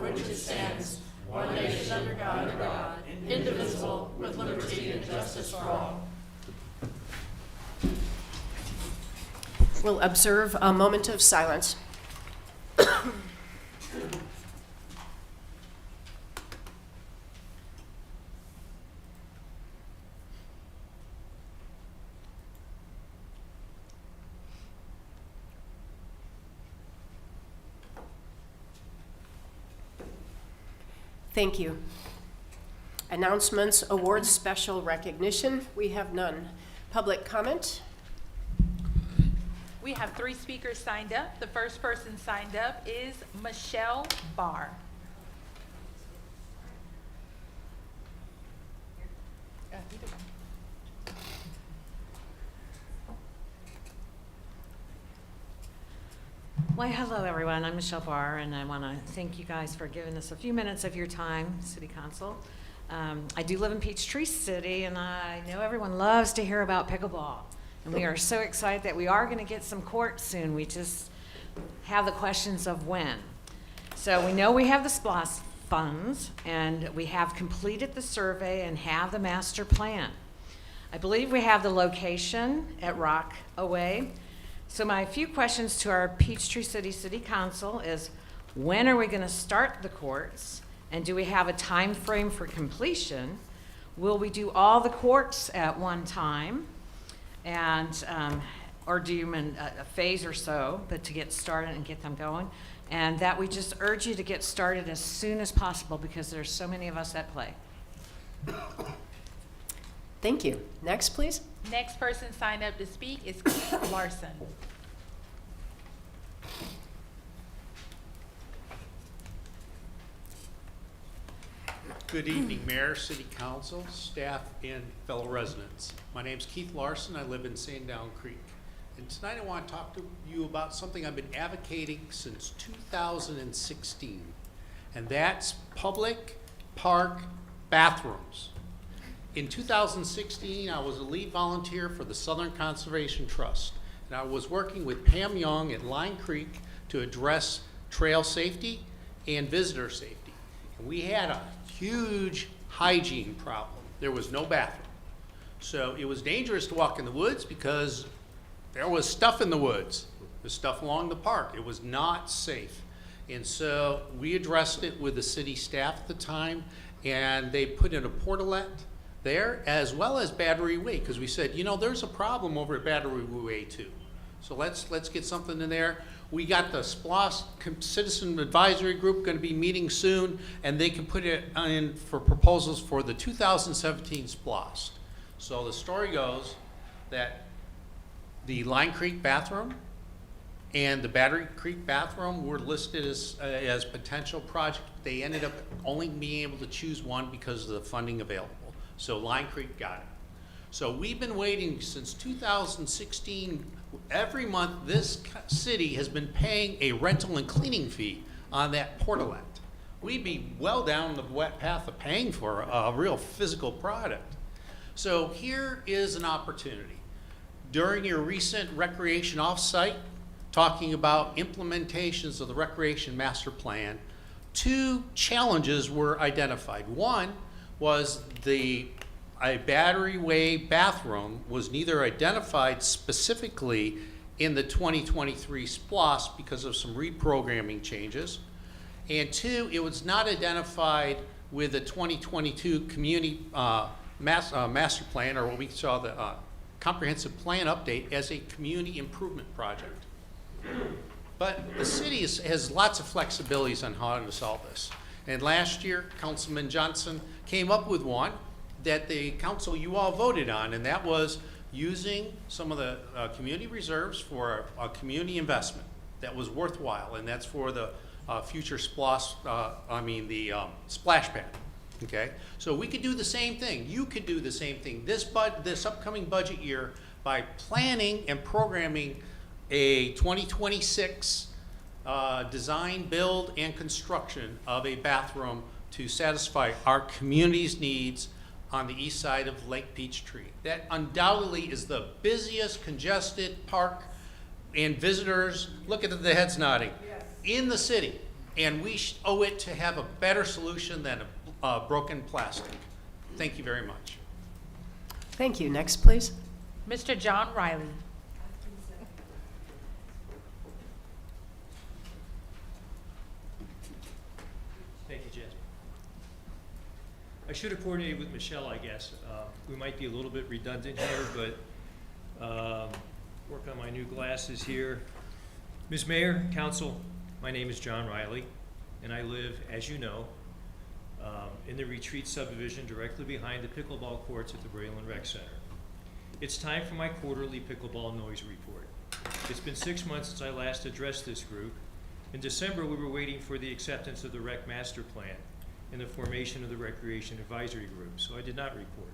which it stands, one nation under God, indivisible, with liberty and justice for all. We'll observe a moment of silence. Thank you. Announcements, awards, special recognition. We have none. Public comment? We have 3 speakers signed up. The first person signed up is Michelle Barr. Either one. Well, hello everyone. I'm Michelle Barr, and I want to thank you guys for giving us a few minutes of your time, City Council. I do live in Peachtree City, and I know everyone loves to hear about pickleball. And we are so excited that we are going to get some courts soon. We just have the questions of when. So we know we have the SPLOST funds, and we have completed the survey and have the master plan. I believe we have the location at Rockaway. So my few questions to our Peachtree City Council is, when are we going to start the courts? And do we have a time frame for completion? Will we do all the courts at one time? And or do you mean a phase or so, but to get started and get them going? And that we just urge you to get started as soon as possible because there's so many of us at play. Thank you. Next, please. Next person signed up to speak is Keith Larson. Good evening, Mayor, City Council, staff, and fellow residents. My name's Keith Larson. I live in Sandown Creek. And tonight I want to talk to you about something I've been advocating since 2016, and that's public park bathrooms. In 2016, I was a lead volunteer for the Southern Conservation Trust, and I was working with Pam Young at Line Creek to address trail safety and visitor safety. And we had a huge hygiene problem. There was no bathroom. So it was dangerous to walk in the woods because there was stuff in the woods. There's stuff along the park. It was not safe. And so we addressed it with the city staff at the time, and they put in a portalette there as well as Battery Way, because we said, you know, there's a problem over at Battery Way too. So let's get something in there. We got the SPLOST Citizen Advisory Group going to be meeting soon, and they can put it in for proposals for the 2017 SPLOST. So the story goes that the Line Creek bathroom and the Battery Creek bathroom were listed as potential projects. They ended up only being able to choose one because of the funding available. So Line Creek got it. So we've been waiting since 2016. Every month, this city has been paying a rental and cleaning fee on that portalette. We'd be well down the wet path of paying for a real physical product. So here is an opportunity. During your recent recreation offsite, talking about implementations of the Recreation Master Plan, 2 challenges were identified. One was a Battery Way bathroom was neither identified specifically in the 2023 SPLOST because of some reprogramming changes, and 2, it was not identified with the 2022 community master plan, or what we saw the comprehensive plan update, as a community improvement project. But the city has lots of flexibilities on how to solve this. And last year, Councilman Johnson came up with one that the council, you all voted on, and that was using some of the community reserves for a community investment that was worthwhile, and that's for the future splash pad. Okay, so we could do the same thing. You could do the same thing this upcoming budget year by planning and programming a 2026 design, build, and construction of a bathroom to satisfy our community's needs on the east side of Lake Peachtree. That undoubtedly is the busiest, congested park, and visitors, look at the heads nodding, yes, in the city. and we owe it to have a better solution than a broken plastic. Thank you very much. Thank you. Next, please. Mr. John Riley. Thank you, Jasmine. I should have coordinated with Michelle, I guess. We might be a little bit redundant here, but work on my new glasses here. Ms. Mayor, Council, my name is John Riley, and I live, as you know, in the Retreat subdivision directly behind the pickleball courts at the Braylon Rec Center. It's time for my quarterly pickleball noise report. It's been 6 months since I last addressed this group. In December, we were waiting for the acceptance of the Rec Master Plan and the formation of the Recreation Advisory Group, so I did not report.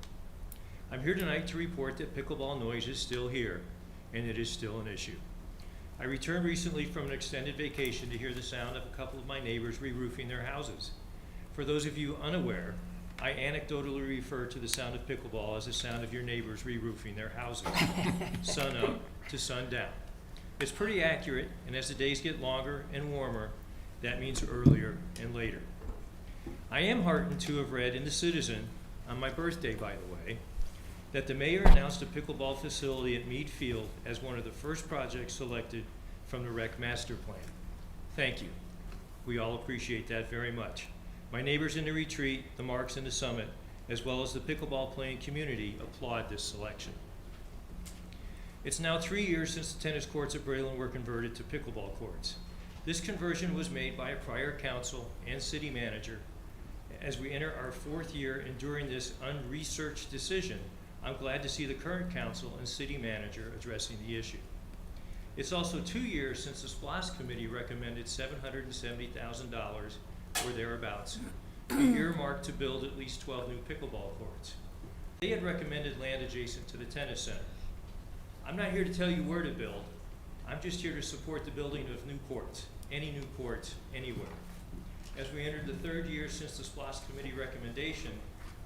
I'm here tonight to report that pickleball noise is still here, and it is still an issue. I returned recently from an extended vacation to hear the sound of a couple of my neighbors re-roofing their houses. For those of you unaware, I anecdotally refer to the sound of pickleball as the sound of your neighbors re-roofing their houses, sun up to sundown. It's pretty accurate, and as the days get longer and warmer, that means earlier and later. I am heartened to have read in The Citizen, on my birthday by the way, that the mayor announced a pickleball facility at Meade Field as one of the first projects selected from the Rec Master Plan. Thank you. We all appreciate that very much. My neighbors in the Retreat, the Marks, and the Summit, as well as the pickleball playing community, applaud this selection. It's now 3 years since the tennis courts at Braylon were converted to pickleball courts. This conversion was made by a prior council and city manager. As we enter our 4th year enduring this unresearched decision, I'm glad to see the current council and city manager addressing the issue. It's also 2 years since the SPLOST committee recommended $770,000 or thereabouts, be earmarked to build at least 12 new pickleball courts. They had recommended land adjacent to the tennis center. I'm not here to tell you where to build. I'm just here to support the building of new courts, any new courts, anywhere. As we entered the 3rd year since the SPLOST committee recommendation,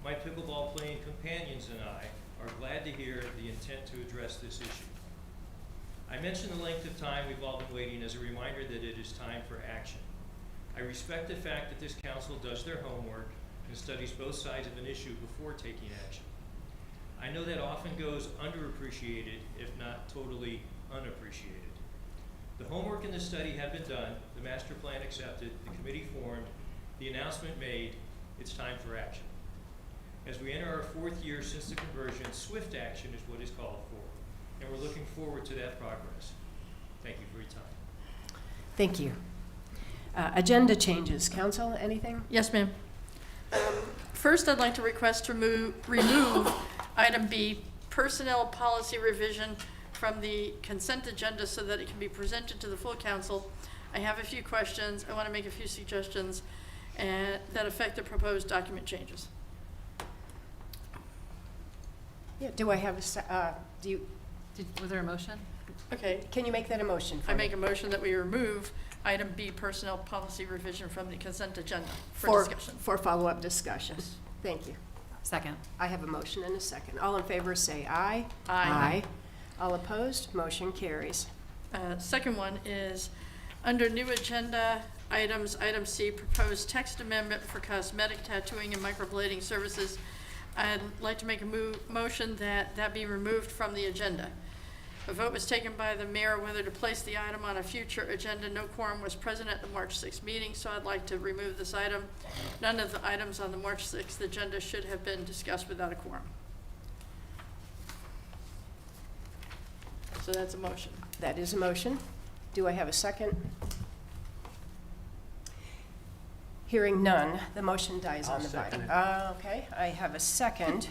my pickleball playing companions and I are glad to hear the intent to address this issue. I mention the length of time we've all been waiting as a reminder that it is time for action. I respect the fact that this council does their homework and studies both sides of an issue before taking action. I know that often goes underappreciated, if not totally unappreciated. The homework and the study have been done, the master plan accepted, the committee formed, the announcement made. It's time for action. As we enter our 4th year since the conversion, swift action is what is called for, and we're looking forward to that progress. Thank you for your time. Thank you. Agenda changes. Council, anything? Yes, ma'am. First, I'd like to request to remove item B, personnel policy revision, from the consent agenda so that it can be presented to the full council. I have a few questions. I want to make a few suggestions that affect the proposed document changes. Yeah. Do I have Was there a motion? Okay, can you make that a motion for I me? make a motion that we remove item B, personnel policy revision, from the consent agenda for discussion. For follow-up discussion. Thank you. Second. I have a motion and a second. All in favor say aye. Aye. All opposed, motion carries. Second one is, under new agenda items, item C, proposed text amendment for cosmetic tattooing and microblading services. I'd like to make a motion that be removed from the agenda. A vote was taken by the mayor whether to place the item on a future agenda. No quorum was present at the March 6th meeting, so I'd like to remove this item. None of the items on the March 6th agenda should have been discussed without a quorum. So that's a motion. That is a motion. Do I have a second? Hearing none, the motion dies on the vine. Okay, I have a second.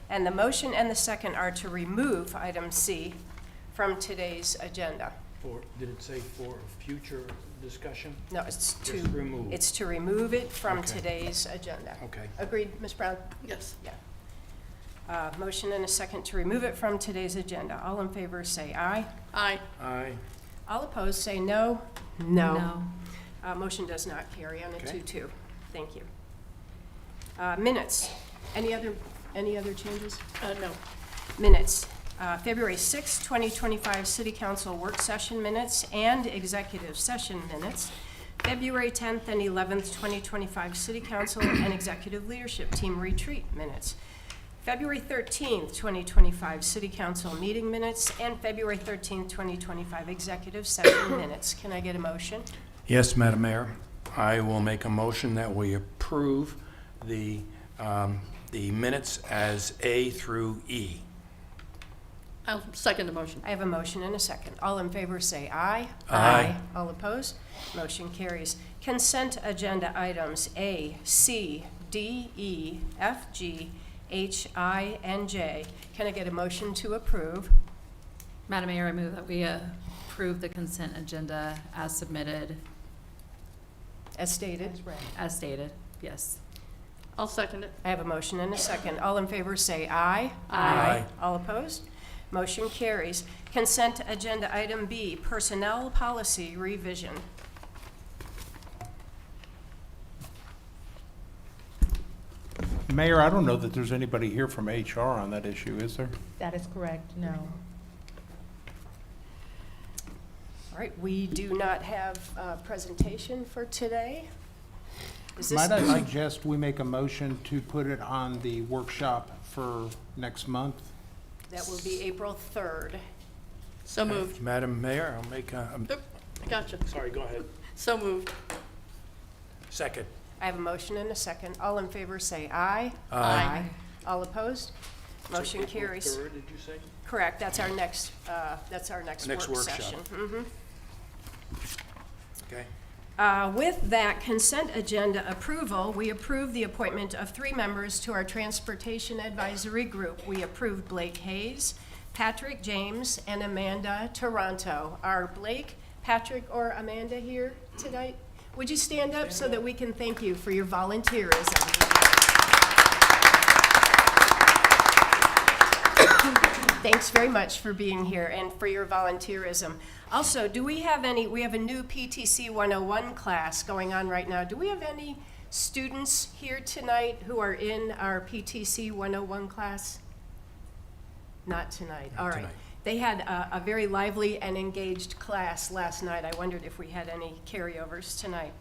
And the motion and the second are to remove item C from today's agenda. Did it say for future discussion? No, it's to Just remove. It's to remove it from Okay. today's agenda. Okay. Agreed, Ms. Brown? Yes. Yeah. Motion and a second to remove it from today's agenda. All in favor say aye. Aye. Aye. All opposed say no. No. Motion does not carry on a Okay. 2-2. Thank you. Minutes. Any other changes? No. Minutes. February 6, 2025 City Council Work Session Minutes and Executive Session Minutes. February 10th and 11th, 2025 City Council and Executive Leadership Team Retreat minutes. February 13th, 2025 City Council meeting minutes, and February 13th, 2025 Executive Session minutes. Can I get a motion? Yes, Madam Mayor. I will make a motion that we approve the minutes as A through E. I'll second the motion. I have a motion and a second. All in favor say aye. Aye. All opposed? Motion carries. Consent agenda items A, C, D, E, F, G, H, I, and J. Can I get a motion to approve? Madam Mayor, I move that we approve the consent agenda as submitted, As stated. as stated. Yes. I'll second it. I have a motion and a second. All in favor say aye. Aye. All opposed? Motion carries. Consent agenda item B, personnel policy revision. Mayor, I don't know that there's anybody here from HR on that issue, is there? That is correct, no. All right, we do not have a presentation for today. Is this? Might I suggest we make a motion to put it on the workshop for next month? That will be April 3rd. So moved. Madam Mayor, I'll make a, Oop, I gotcha. sorry, go ahead. So moved. Second. I have a motion and a second. All in favor say aye. Aye. All opposed? Motion carries. Third, did you say? Correct, that's our next Next work workshop. session. Mhm. Okay. With that consent agenda approval, we approve the appointment of 3 members to our Transportation Advisory Group. We approved Blake Hayes, Patrick James, and Amanda Toronto. Are Blake, Patrick, or Amanda here tonight? Would you stand up so that we can thank you for your volunteerism? Thanks very much for being here and for your volunteerism. Also, we have a new PTC 101 class going on right now. Do we have any students here tonight who are in our PTC 101 class? Not tonight, all right. tonight. They had a very lively and engaged class last night. I wondered if we had any carryovers tonight.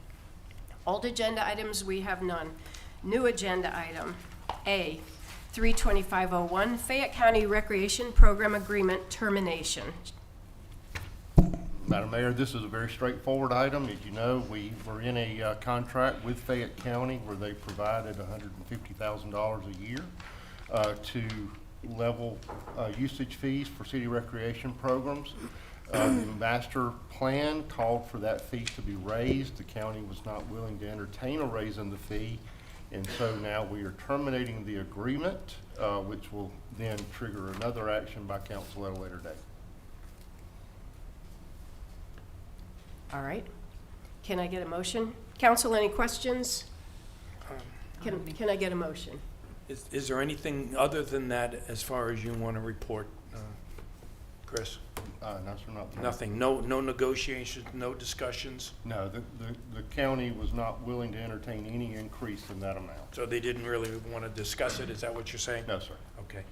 Old agenda items, we have none. New agenda item, A, 32501, Fayette County Recreation Program Agreement termination. Madam Mayor, this is a very straightforward item. As you know, we were in a contract with Fayette County where they provided $150,000 a year to level usage fees for city recreation programs. The master plan called for that fee to be raised. The county was not willing to entertain a raise in the fee, and so now we are terminating the agreement, which will then trigger another action by council at a later date. All right. Can I get a motion? Council, any questions? Can I get a motion? Is there anything other than that as far as you want to report, Chris? No, sir, not. Nothing, no negotiations, no discussions? No, the county was not willing to entertain any increase in that amount. So they didn't really want to discuss it, is that what you're saying? No, sir. Okay.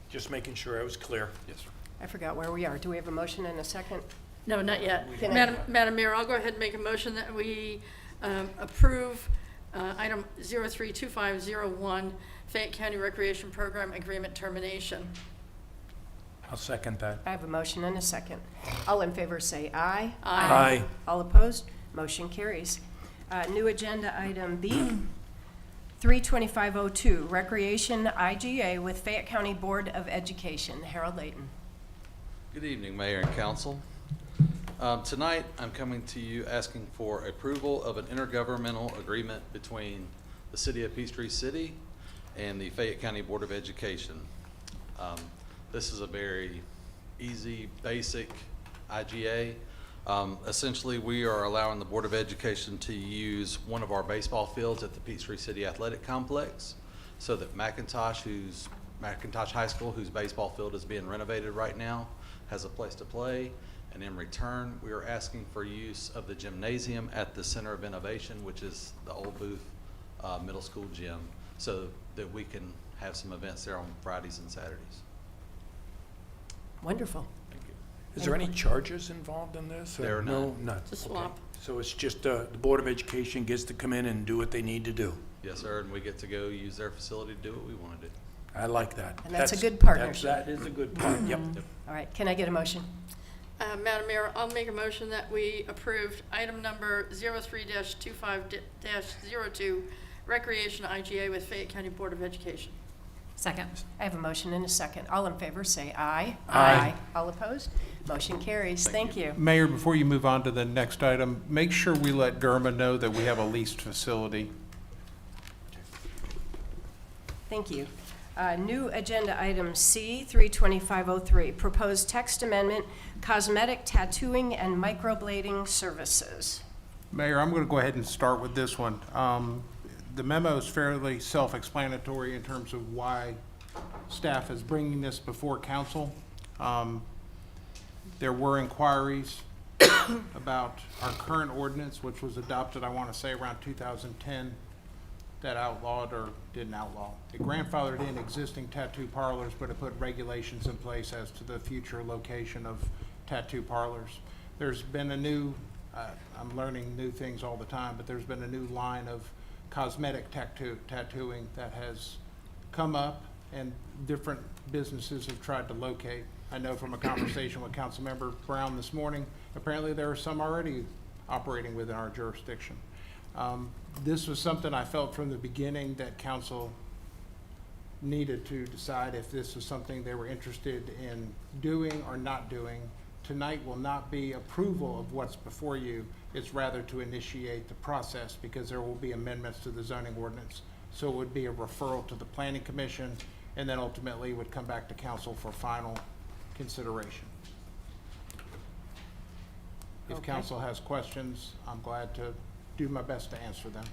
Just making sure I was clear. Yes, sir. I forgot where we are. Do we have a motion and a second? No, not yet. Can I- Madam Mayor, I'll go ahead and make a motion that we approve item 032501, Fayette County Recreation Program Agreement termination. I'll second that. I have a motion and a second. All in favor say aye. Aye. All opposed? Motion carries. New agenda item B, 32502, Recreation IGA with Fayette County Board of Education. Harold Layton. Good evening, Mayor and Council. Tonight, I'm coming to you asking for approval of an intergovernmental agreement between the City of Peachtree City and the Fayette County Board of Education. This is a very easy, basic IGA. Essentially, we are allowing the Board of Education to use one of our baseball fields at the Peachtree City Athletic Complex so that McIntosh High School, whose baseball field is being renovated right now, has a place to play. And in return, we are asking for use of the gymnasium at the Center of Innovation, which is the old Booth Middle School gym, so that we can have some events there on Fridays and Saturdays. Wonderful. Thank you. Is there any charges involved in this? or There are No, none. none. It's a swap. Okay. So it's just, the Board of Education gets to come in and do what they need to do. Yes, sir, and we get to go use their facility to do what we want to do. I like that. And that's a good partnership. That is a good part, yep. All right, can I get a motion? Madam Mayor, I'll make a motion that we approve item number 03-25-02, Recreation IGA with Fayette County Board of Education. Second. I have a motion and a second. All in favor, say aye. Aye. All opposed? Motion carries. Thank you. Mayor, before you move on to the next item, make sure we let Germa know that we have a leased facility. Thank you. New agenda item C, 32503, proposed text amendment, cosmetic tattooing and microblading services. Mayor, I'm going to go ahead and start with this one. The memo is fairly self-explanatory in terms of why staff is bringing this before council. There were inquiries about our current ordinance, which was adopted, I want to say, around 2010, that outlawed or didn't outlaw. It grandfathered in existing tattoo parlors, but it put regulations in place as to the future location of tattoo parlors. There's been a new, I'm learning new things all the time, but there's been a new line of cosmetic tattooing that has come up, and different businesses have tried to locate. I know from a conversation with Councilmember Brown this morning, apparently there are some already operating within our jurisdiction. This was something I felt from the beginning that council needed to decide if this was something they were interested in doing or not doing. Tonight will not be approval of what's before you. It's rather to initiate the process, because there will be amendments to the zoning ordinance. So it would be a referral to the Planning Commission, and then ultimately would come back to council for final consideration. If Okay. council has questions, I'm glad to do my best to answer them.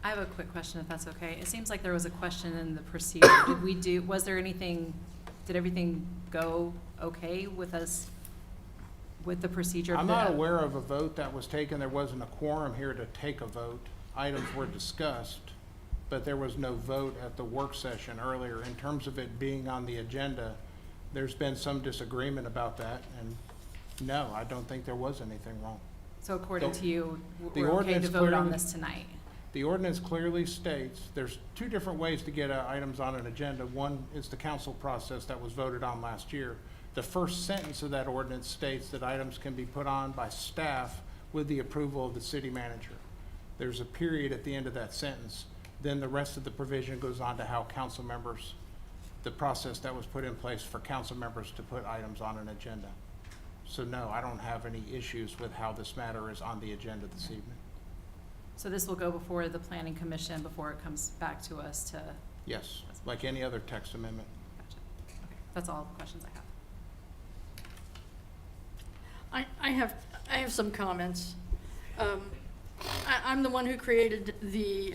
I have a quick question, if that's okay. It seems like there was a question in the procedure. Was there anything, did everything go okay with us, with the procedure? of I'm the- not aware of a vote that was taken. There wasn't a quorum here to take a vote. Items were discussed, but there was no vote at the work session earlier. In terms of it being on the agenda, there's been some disagreement about that, and no, I don't think there was anything wrong. So according the- to you, the we're okay to ordinance vote on clearly- this tonight? The ordinance clearly states, there's two different ways to get items on an agenda. One is the council process that was voted on last year. The first sentence of that ordinance states that items can be put on by staff with the approval of the city manager. There's a period at the end of that sentence. Then the rest of the provision goes on to how council members, the process that was put in place for council members to put items on an agenda. So no, I don't have any issues with how this matter is on the agenda this evening. So this will go before the planning commission before it comes back to us to, Yes, like any other text amendment. gotcha. Okay, that's all the questions I have. I have some comments. I'm the one who created the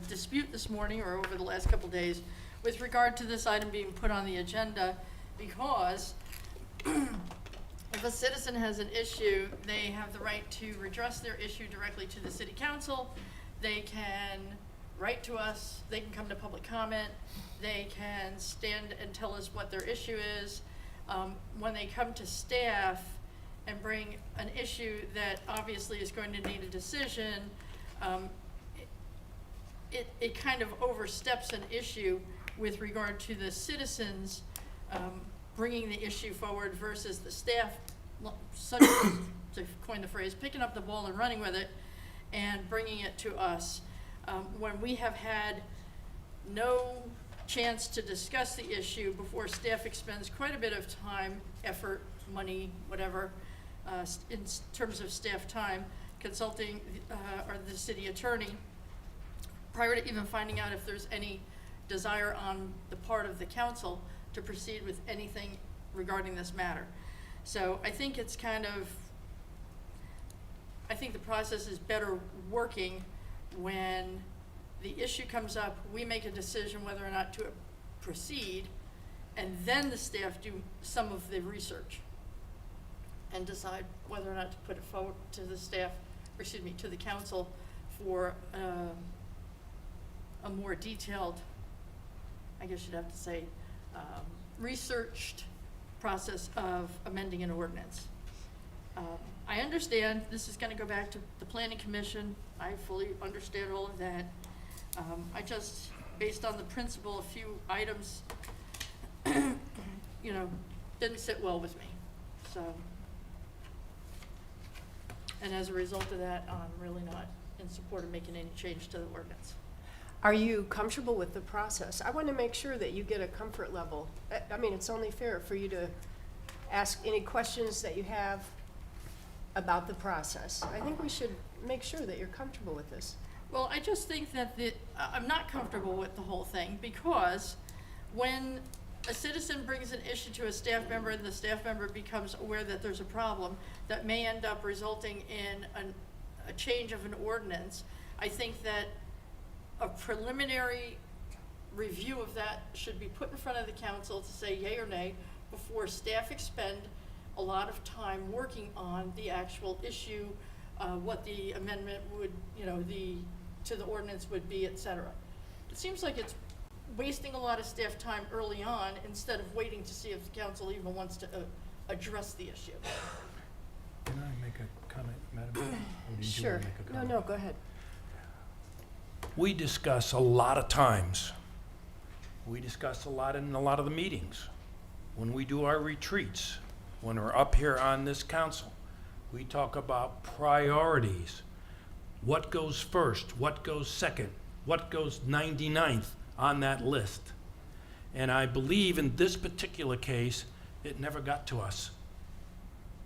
dispute this morning, or over the last couple days, with regard to this item being put on the agenda, because if a citizen has an issue, they have the right to redress their issue directly to the city council. They can write to us, they can come to public comment, they can stand and tell us what their issue is. When they come to staff and bring an issue that obviously is going to need a decision, it kind of oversteps an issue with regard to the citizens bringing the issue forward versus the staff, such as, to coin the phrase, picking up the ball and running with it and bringing it to us. When we have had no chance to discuss the issue before staff expends quite a bit of time, effort, money, whatever, in terms of staff time, consulting or the city attorney, prior to even finding out if there's any desire on the part of the council to proceed with anything regarding this matter. So I think it's I think the process is better working when the issue comes up, we make a decision whether or not to proceed, and then the staff do some of the research and decide whether or not to put it forward to the staff, or excuse me, to the council for a more detailed, I guess you'd have to say, researched process of amending an ordinance. I understand this is gonna go back to the planning commission. I fully understand all of that. I just, based on the principle, a few items, you know, didn't sit well with me, so. And as a result of that, I'm really not in support of making any change to the ordinance. Are you comfortable with the process? I want to make sure that you get a comfort level. I mean, it's only fair for you to ask any questions that you have about the process. I think we should make sure that you're comfortable with this. Well, I just think that I'm not comfortable with the whole thing, because when a citizen brings an issue to a staff member and the staff member becomes aware that there's a problem that may end up resulting in a change of an ordinance, I think that a preliminary review of that should be put in front of the council to say yay or nay before staff expend a lot of time working on the actual issue, what the amendment would, you know, to the ordinance would be, et cetera. It seems like it's wasting a lot of staff time early on instead of waiting to see if the council even wants to address the issue. Can I make a comment, Madam Chair? Or did you Sure. wanna make a No, comment? no, go ahead. We discuss a lot of times. We discuss a lot in a lot of the meetings. When we do our retreats, when we're up here on this council, we talk about priorities. What goes first? What goes second? What goes 99th on that list? And I believe in this particular case, it never got to us.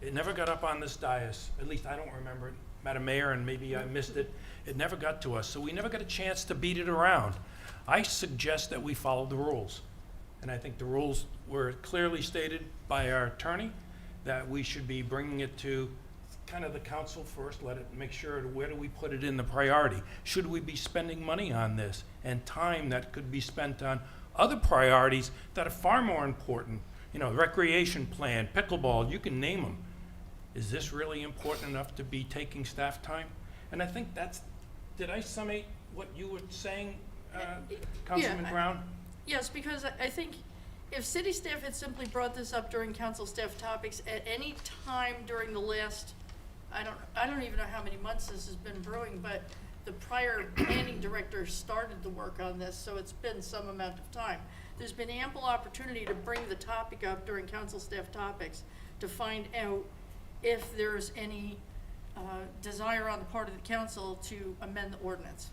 It never got up on this dais, at least I don't remember it, Madam Mayor, and maybe I missed it. It never got to us, so we never got a chance to beat it around. I suggest that we follow the rules. And I think the rules were clearly stated by our attorney, that we should be bringing it to kind of the council first, let it, make sure, where do we put it in the priority? Should we be spending money on this and time that could be spent on other priorities that are far more important? You know, recreation plan, pickleball, you can name them. Is this really important enough to be taking staff time? And I think that's, did I summate what you were saying, Councilman Brown? Yes, because I think if city staff had simply brought this up during council staff topics at any time during the last, I don't even know how many months this has been brewing, but the prior planning director started the work on this, so it's been some amount of time. There's been ample opportunity to bring the topic up during council staff topics to find out if there's any desire on the part of the council to amend the ordinance.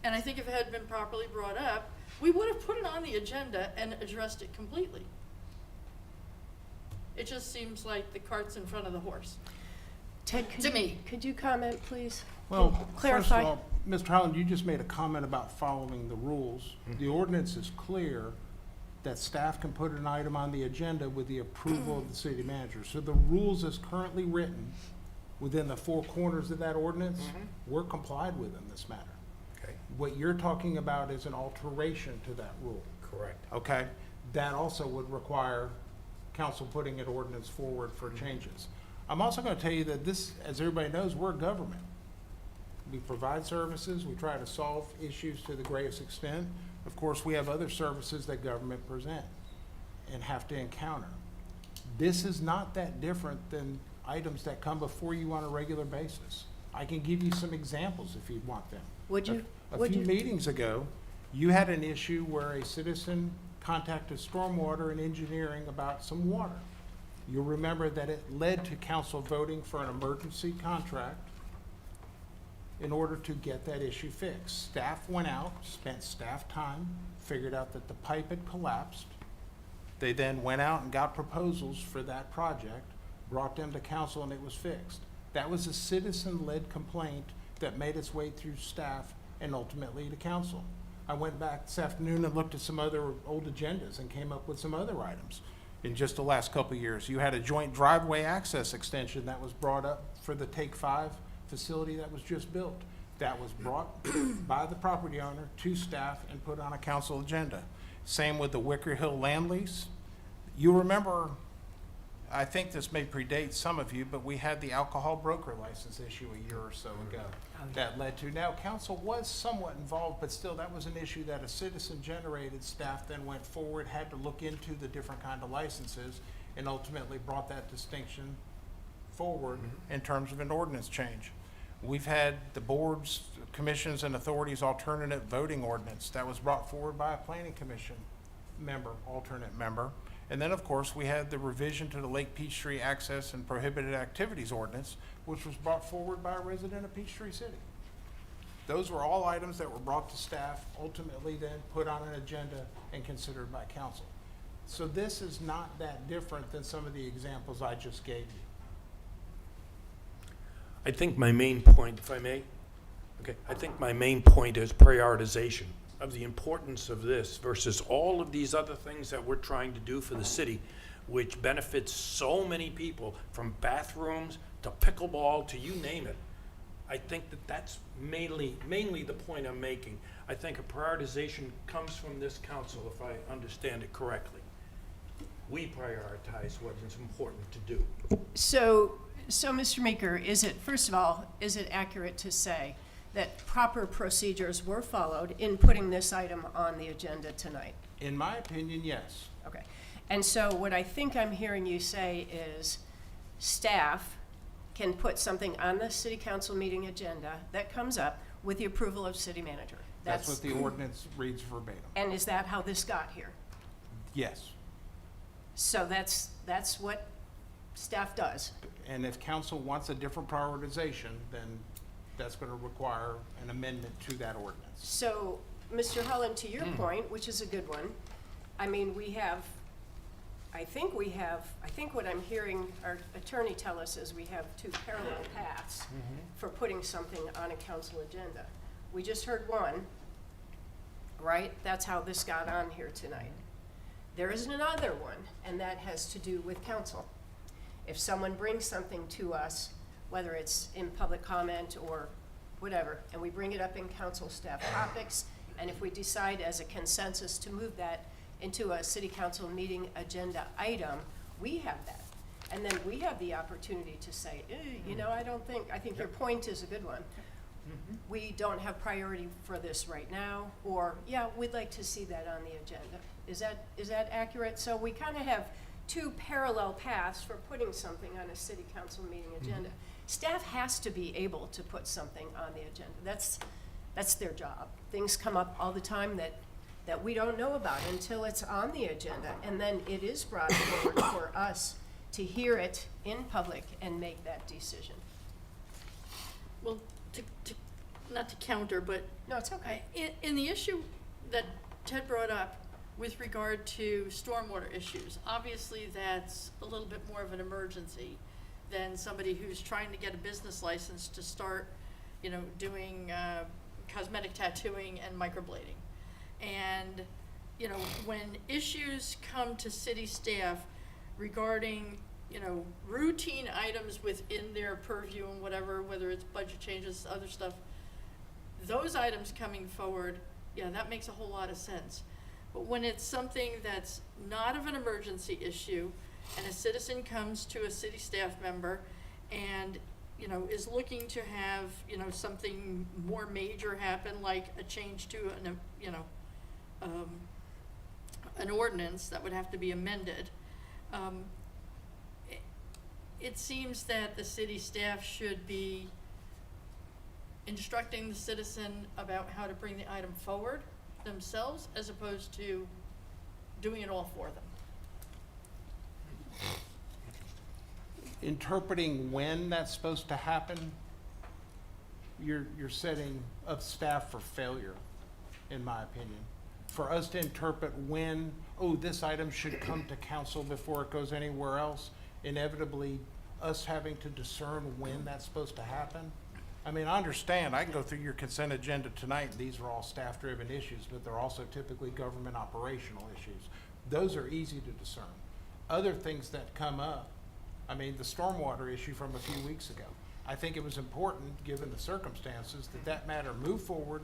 And I think if it had been properly brought up, we would have put it on the agenda and addressed it completely. It just seems like the cart's in front of the horse. Ted, could you comment, please? Well, first Clarify. of all, Mr. Holland, you just made a comment about following the rules. The ordinance is clear that staff can put an item on the agenda with the approval of the city manager. So the rules as currently written within the four corners of that ordinance, we're complied with in this matter. Okay, What you're talking about is an alteration to that rule, correct. okay? That also would require council putting an ordinance forward for changes. I'm also gonna tell you that this, as everybody knows, we're a government. We provide services, we try to solve issues to the greatest extent. Of course, we have other services that government present and have to encounter. This is not that different than items that come before you on a regular basis. I can give you some examples if you'd want them. Would you? A few meetings ago, you had an issue where a citizen contacted Stormwater and Engineering about some water. You'll remember that it led to council voting for an emergency contract in order to get that issue fixed. Staff went out, spent staff time, figured out that the pipe had collapsed. They then went out and got proposals for that project, brought them to council, and it was fixed. That was a citizen-led complaint that made its way through staff and ultimately to council. I went back this afternoon and looked at some other old agendas and came up with some other items in just the last couple of years. You had a joint driveway access extension that was brought up for the Take 5 facility that was just built. That was brought by the property owner to staff and put on a council agenda. Same with the Wicker Hill land lease. You remember, I think this may predate some of you, but we had the alcohol broker license issue a year or so ago. That led to, now council was somewhat involved, but still that was an issue that a citizen generated. Staff then went forward, had to look into the different kind of licenses, and ultimately brought that distinction forward in terms of an ordinance change. We've had the boards, commissions, and authorities alternate voting ordinance that was brought forward by a planning commission member, alternate member. And then, of course, we had the revision to the Lake Peachtree Access and Prohibited Activities Ordinance, which was brought forward by a resident of Peachtree City. Those were all items that were brought to staff, ultimately then put on an agenda and considered by council. So this is not that different than some of the examples I just gave you. I think my main point, if I may, I think my main point is prioritization of the importance of this versus all of these other things that we're trying to do for the city, which benefits so many people, from bathrooms to pickleball to you name it. I think that that's mainly the point I'm making. I think a prioritization comes from this council, if I understand it correctly. We prioritize what is important to do. So, Mr. Meeker, first of all, is it accurate to say that proper procedures were followed in putting this item on the agenda tonight? In my opinion, yes. Okay. And so what I think I'm hearing you say is staff can put something on the city council meeting agenda that comes up with the approval of city manager. That's what the ordinance reads verbatim. And is that how this got here? Yes. So that's what staff does. And if council wants a different prioritization, then that's going to require an amendment to that ordinance. So, Mr. Holland, to your point, which is a good one, I mean, I think what I'm hearing our attorney tell us is we have two parallel paths for putting something on a council agenda. We just heard one, right? That's how this got on here tonight. There is another one, and that has to do with council. If someone brings something to us, whether it's in public comment or whatever, and we bring it up in council staff topics, and if we decide as a consensus to move that into a city council meeting agenda item, we have that. And then we have the opportunity to say, I think your point is a good one. We don't have priority for this right now, or, yeah, we'd like to see that on the agenda. Is that accurate? So we kind of have two parallel paths for putting something on a city council meeting agenda. Staff has to be able to put something on the agenda. That's their job. Things come up all the time that we don't know about until it's on the agenda, and then it is brought forward for us to hear it in public and make that decision. Well, not to counter, but No, it's okay. in the issue that Ted brought up with regard to stormwater issues, obviously that's a little bit more of an emergency than somebody who's trying to get a business license to start, doing cosmetic tattooing and microblading. And, when issues come to city staff regarding, routine items within their purview and whatever, whether it's budget changes, other stuff, those items coming forward, yeah, that makes a whole lot of sense. But when it's something that's not of an emergency issue, and a citizen comes to a city staff member and, is looking to have, something more major happen, like a change to an ordinance that would have to be amended, it seems that the city staff should be instructing the citizen about how to bring the item forward themselves, as opposed to doing it all for them. Interpreting when that's supposed to happen, you're setting up staff for failure, in my opinion. For us to interpret when, this item should come to council before it goes anywhere else, inevitably us having to discern when that's supposed to happen. I mean, I understand, I can go through your consent agenda tonight, and these are all staff-driven issues, but they're also typically government operational issues. Those are easy to discern. Other things that come up, I mean, the stormwater issue from a few weeks ago, I think it was important, given the circumstances, that matter move forward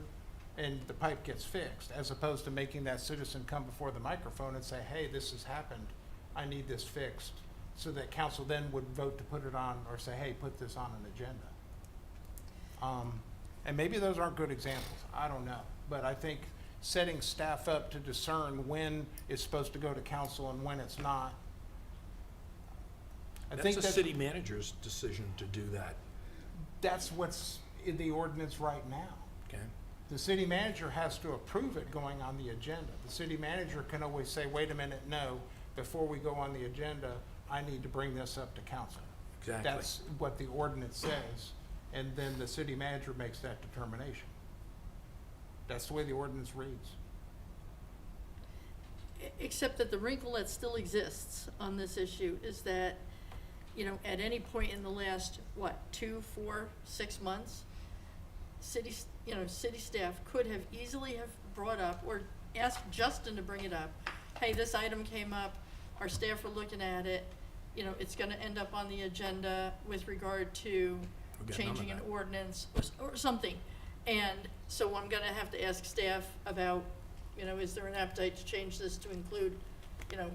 and the pipe gets fixed, as opposed to making that citizen come before the microphone and say, hey, this has happened, I need this fixed, so that council then would vote to put it on, or say, hey, put this on an agenda. And maybe those aren't good examples, I don't know. But I think setting staff up to discern when it's supposed to go to council and when it's not, I That's think the that city manager's decision to do that, that's what's in the ordinance right now. okay? The city manager has to approve it going on the agenda. The city manager can always say, wait a minute, no, before we go on the agenda, I need to bring this up to council. Exactly. That's what the ordinance says, and then the city manager makes that determination. That's the way the ordinance reads. Except that the wrinkle that still exists on this issue is that, you know, at any point in the last, 2, 4, 6 months, city staff could have easily have brought up, or asked Justin to bring it up. Hey, this item came up, our staff are looking at it, you know, it's gonna end up on the agenda with regard to We got none of changing an that. ordinance or something. And so I'm gonna have to ask staff about, you know, is there an appetite to change this to include, you know,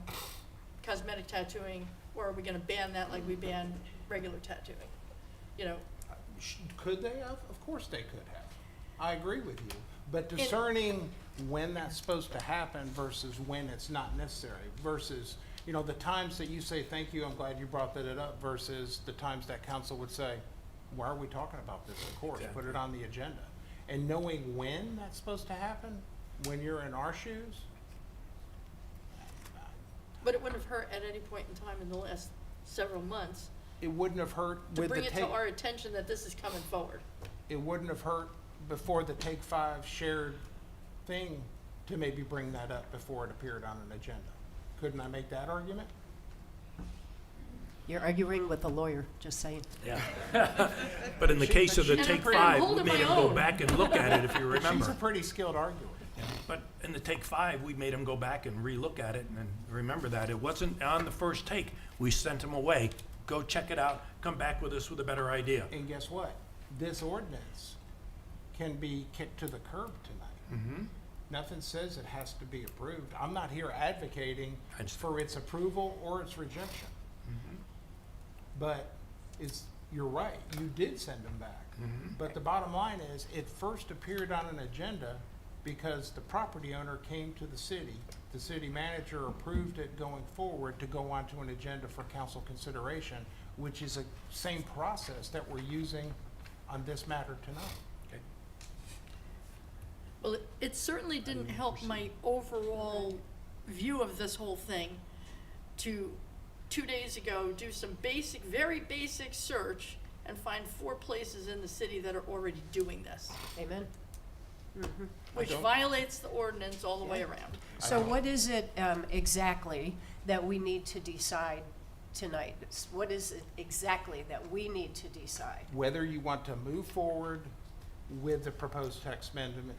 cosmetic tattooing, or are we gonna ban that like we ban regular tattooing? You know, Could they have? Of course they could have. I agree with you. But discerning when that's supposed to happen versus when it's not necessary, versus, you know, the times that you say, thank you, I'm glad you brought that up, versus the times that council would say, why are we talking about this? Of course, put it on the agenda. And knowing when that's supposed to happen, when you're in our shoes, but it wouldn't have hurt at any point in time in the last several months it wouldn't have hurt to with the bring it to take, our attention that this is coming forward. it wouldn't have hurt before the Take Five shared thing to maybe bring that up before it appeared on an agenda. Couldn't I make that argument? You're arguing with a lawyer, just saying. Yeah. But in the case of the She's a Take pretty- Five, we holding made my him go own. back and look at it, if you She's a remember. pretty skilled arguer. But in the Take Five, we made him go back and relook at it, and remember that. It wasn't on the first take. We sent him away. Go check it out, come back with us with a better idea. And guess what? This ordinance can be kicked to the curb tonight. Mm-hmm. Nothing says it has to be approved. I'm not here advocating I understand. for its approval or its rejection. Mm-hmm. But you're right, you did send them back. Mm-hmm. But the bottom line is, it first appeared on an agenda because the property owner came to the city manager approved it going forward to go onto an agenda for council consideration, which is the same process that we're using on this matter tonight. Okay. Well, it certainly didn't help my overall view of this whole thing to 2 days ago do some very basic search and find 4 places in the city that are already doing this, Amen? which violates the ordinance all the way around. So what is it exactly that we need to decide tonight? What is it exactly that we need to decide? Whether you want to move forward with the proposed text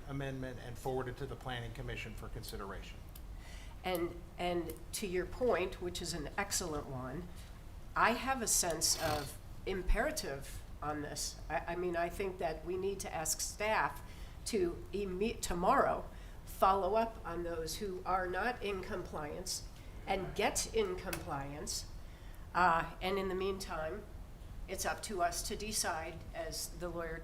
amendment and forward it to the planning commission for consideration. And to your point, which is an excellent one, I have a sense of imperative on this. I mean, I think that we need to ask staff to tomorrow follow up on those who are not in compliance and get in compliance. And in the meantime, it's up to us to decide, as the lawyer,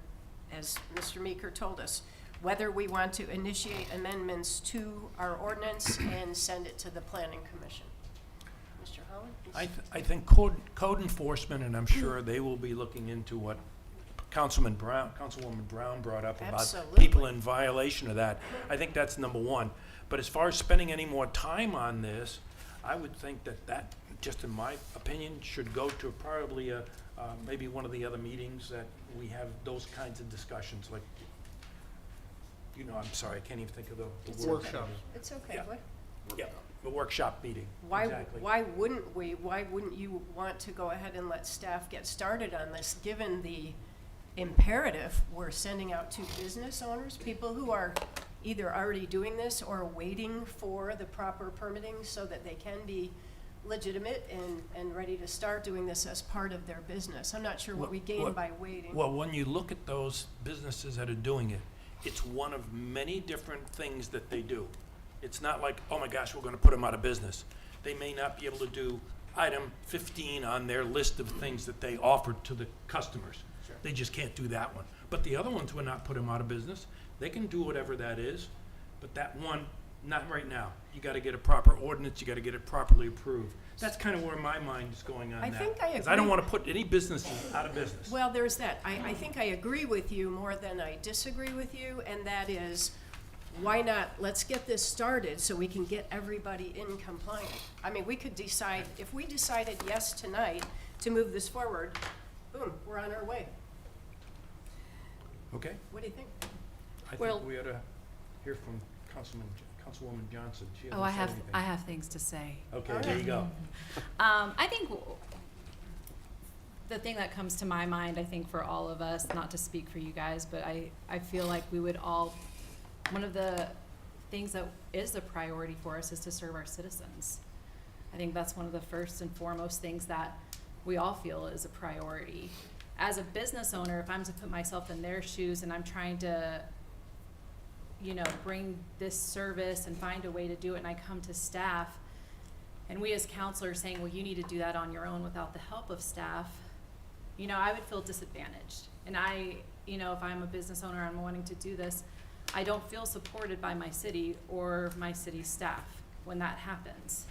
as Mr. Meeker told us, whether we want to initiate amendments to our ordinance and send it to the planning commission. Mr. Holland? I think code enforcement, and I'm sure they will be looking into what Councilwoman Brown brought up about Absolutely. people in violation of that. I think that's number one. But as far as spending any more time on this, I would think that, just in my opinion, should go to probably maybe one of the other meetings that we have those kinds of discussions, like, I'm sorry, I can't even think of the word. Workshop. It's okay. Yeah. What? Yeah, the workshop meeting, Why exactly. why wouldn't you want to go ahead and let staff get started on this, given the imperative we're sending out to business owners, people who are either already doing this or waiting for the proper permitting so that they can be legitimate and ready to start doing this as part of their business. I'm not sure what we gain by waiting. Well, when you look at those businesses that are doing it, it's one of many different things that they do. It's not like, oh my gosh, we're gonna put them out of business. They may not be able to do item 15 on their list of things that they offered to the customers. They just can't do that one. But the other ones will not put them out of business. They can do whatever that is, but that one Not right now. You gotta get a proper ordinance, you gotta get it properly approved. That's kind of where my mind is going on I that. think I 'Cause I don't agree. wanna put any businesses out of business. Well, there's that. I think I agree with you more than I disagree with you, and that is, why not, let's get this started so we can get everybody in compliant. I mean, we could decide, if we decided yes tonight to move this forward, boom, we're on our way. Okay? What do you think? I Well- think we ought to hear from Councilwoman Johnson. She Oh, hasn't said anything. I have things to say. Okay, there you go. I think the thing that comes to my mind, I think for all of us, not to speak for you guys, but I feel like we would all, one of the things that is a priority for us is to serve our citizens. I think that's one of the first and foremost things that we all feel is a priority. As a business owner, if I'm to put myself in their shoes and I'm trying to, you know, bring this service and find a way to do it, and I come to staff, and we as counselors saying, well, you need to do that on your own without the help of staff, you know, I would feel disadvantaged. And you know, if I'm a business owner, I'm wanting to do this, I don't feel supported by my city or my city staff when that happens.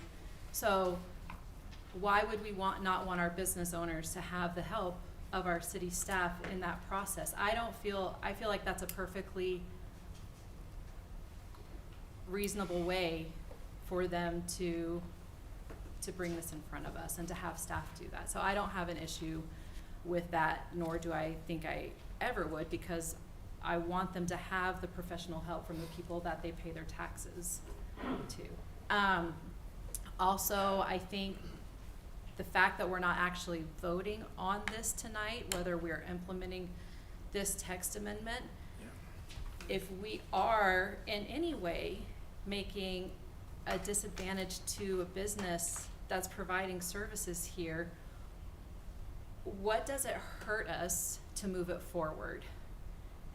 So why would we not want our business owners to have the help of our city staff in that process? I feel like that's a perfectly reasonable way for them to bring this in front of us and to have staff do that. So I don't have an issue with that, nor do I think I ever would, because I want them to have the professional help from the people that they pay their taxes to. Also, I think the fact that we're not actually voting on this tonight, whether we're implementing this text amendment, if we are in any way making a disadvantage to a business that's providing services here, what does it hurt us to move it forward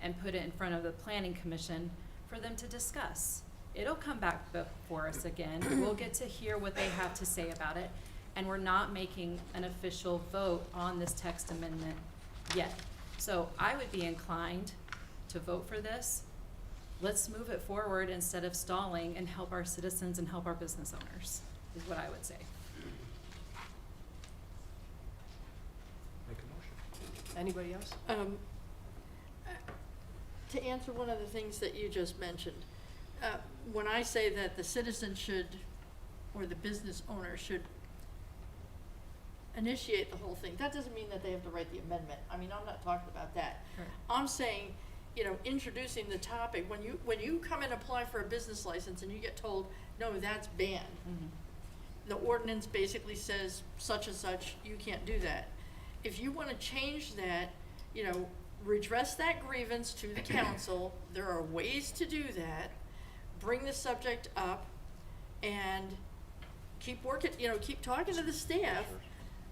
and put it in front of the planning commission for them to discuss? It'll come back before us again. We'll get to hear what they have to say about it, and we're not making an official vote on this text amendment yet. So I would be inclined to vote for this. Let's move it forward instead of stalling and help our citizens and help our business owners, is what I would say. Make a motion. Anybody else? To answer one of the things that you just mentioned, when I say that the citizen should, or the business owner should initiate the whole thing, that doesn't mean that they have to write the amendment. I mean, I'm not talking about that. Right. I'm saying, you know, introducing the topic, when you come and apply for a business license and you get told, no, that's banned. Mm-hmm. The ordinance basically says such and such, you can't do that. If you wanna change that, you know, redress that grievance to the council, there are ways to do that. Bring the subject up and keep working, you know, keep talking to the staff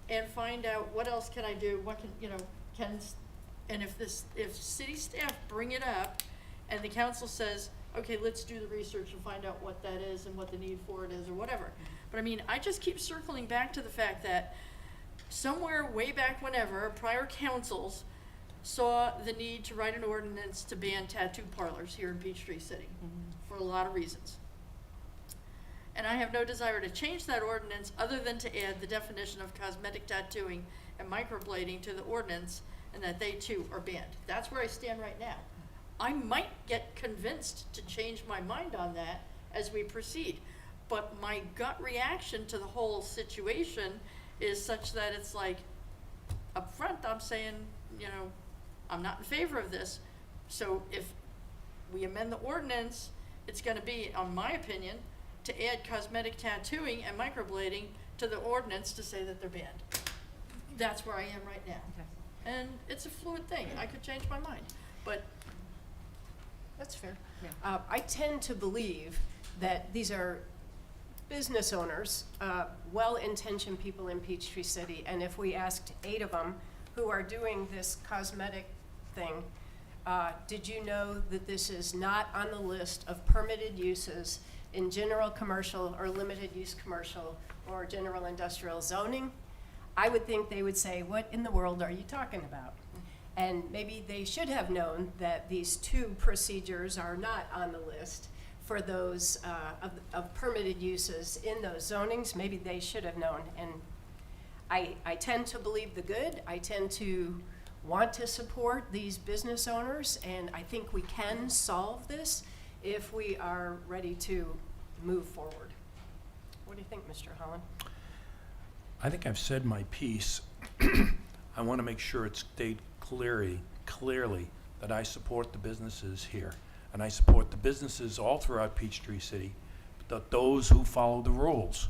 and find out what else can I do, what can, you know, and if city staff bring it up and the council says, okay, let's do the research and find out what that is and what the need for it is or whatever. But I mean, I just keep circling back to the fact that somewhere way back whenever, prior councils saw the need to write an ordinance to ban tattoo parlors here in Peachtree City for a lot of reasons. And I have no desire to change that ordinance other than to add the definition of cosmetic tattooing and microblading to the ordinance, and that they too are banned. That's where I stand right now. I might get convinced to change my mind on that as we proceed, but my gut reaction to the whole situation is such that it's like, up front, I'm saying, you know, I'm not in favor of this. So if we amend the ordinance, it's gonna be, in my opinion, to add cosmetic tattooing and microblading to the ordinance to say that they're banned. That's where I am right now. Okay. And it's a fluid thing. I could change my mind, but That's fair. Yeah. I tend to believe that these are business owners, well-intentioned people in Peachtree City, and if we asked 8 of them who are doing this cosmetic thing, did you know that this is not on the list of permitted uses in general commercial or limited use commercial or general industrial zoning? I would think they would say, what in the world are you talking about? And maybe they should have known that these 2 procedures are not on the list for those, of permitted uses in those zonings. Maybe they should have known. And I tend to believe the good. I tend to want to support these business owners, and I think we can solve this if we are ready to move forward. What do you think, Mr. Holland? I think I've said my piece. I want to make sure it stayed clearly that I support the businesses here. And I support the businesses all throughout Peachtree City, but those who follow the rules.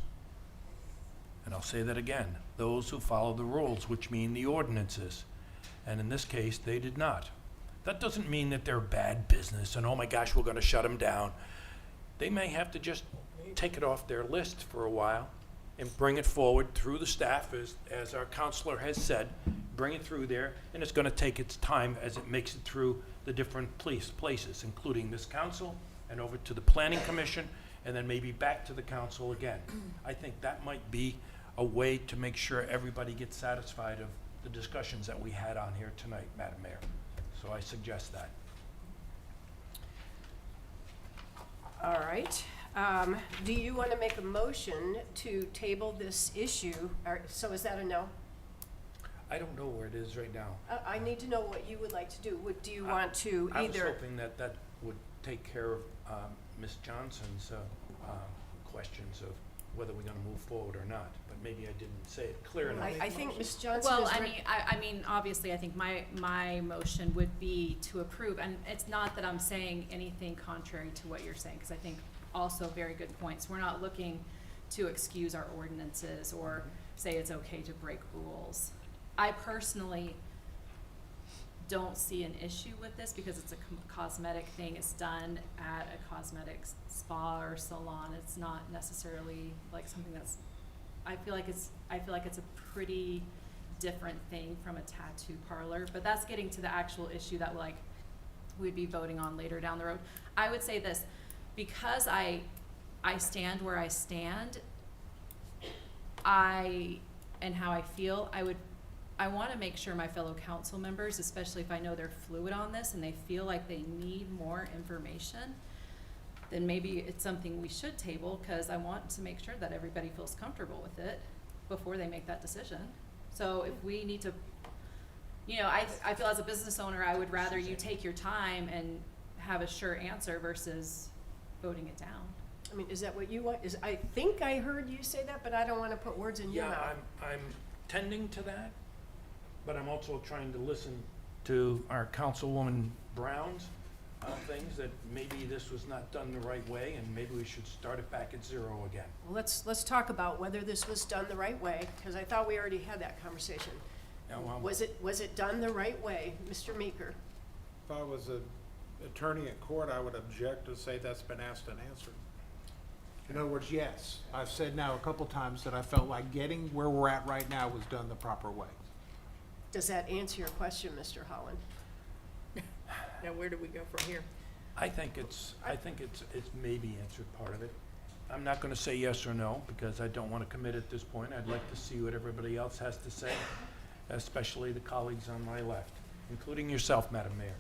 And I'll say that again, those who follow the rules, which mean the ordinances. And in this case, they did not. That doesn't mean that they're bad business and, oh my gosh, we're going to shut them down. They may have to just take it off their list for a while and bring it forward through the staff, as our counselor has said, bring it through there, and it's going to take its time as it makes it through the different places, including this council and over to the planning commission, and then maybe back to the council again. I think that might be a way to make sure everybody gets satisfied of the discussions that we had on here tonight, Madam Mayor. So I suggest that. All right. Do you want to make a motion to table this issue? So is that a no? I don't know where it is right now. I need to know what you would like to do. Do you want to I was either? hoping that that would take care of Ms. Johnson's questions of whether we're going to move forward or not, but maybe I didn't say it clear enough. I think Ms. Johnson Well, is I mean, obviously, I think my motion would be to approve, and it's not that I'm saying anything contrary to what you're saying, because I think also very good points. We're not looking to excuse our ordinances or say it's okay to break rules. I personally don't see an issue with this because it's a cosmetic thing. It's done at a cosmetic spa or salon. It's not necessarily like something that's, I feel like it's a pretty different thing from a tattoo parlor, but that's getting to the actual issue that like we'd be voting on later down the road. I would say this, because I stand where I stand, and how I feel, I want to make sure my fellow council members, especially if I know they're fluid on this and they feel like they need more information, then maybe it's something we should table, because I want to make sure that everybody feels comfortable with it before they make that decision. So if we need to, I feel as a business owner, I would rather you take your time and have a sure answer versus voting it down. I mean, is that what you want? I think I heard you say that, but I don't want to put words in your mouth. Yeah, I'm tending to that, but I'm also trying to listen to our Councilwoman Brown's things, that maybe this was not done the right way, and maybe we should start it back at zero again. Well, let's talk about whether this was done the right way, because I thought we already had that conversation. Now, Was it done the right way, Mr. Meeker? If I was an attorney at court, I would object to say that's been asked and answered. In other words, yes, I've said now a couple times that I felt like getting where we're at right now was done the proper way. Does that answer your question, Mr. Holland? Now, where do we go from here? I think it's maybe answered part of it. I'm not gonna say yes or no, because I don't wanna commit at this point. I'd like to see what everybody else has to say, especially the colleagues on my left, including yourself, Madam Mayor.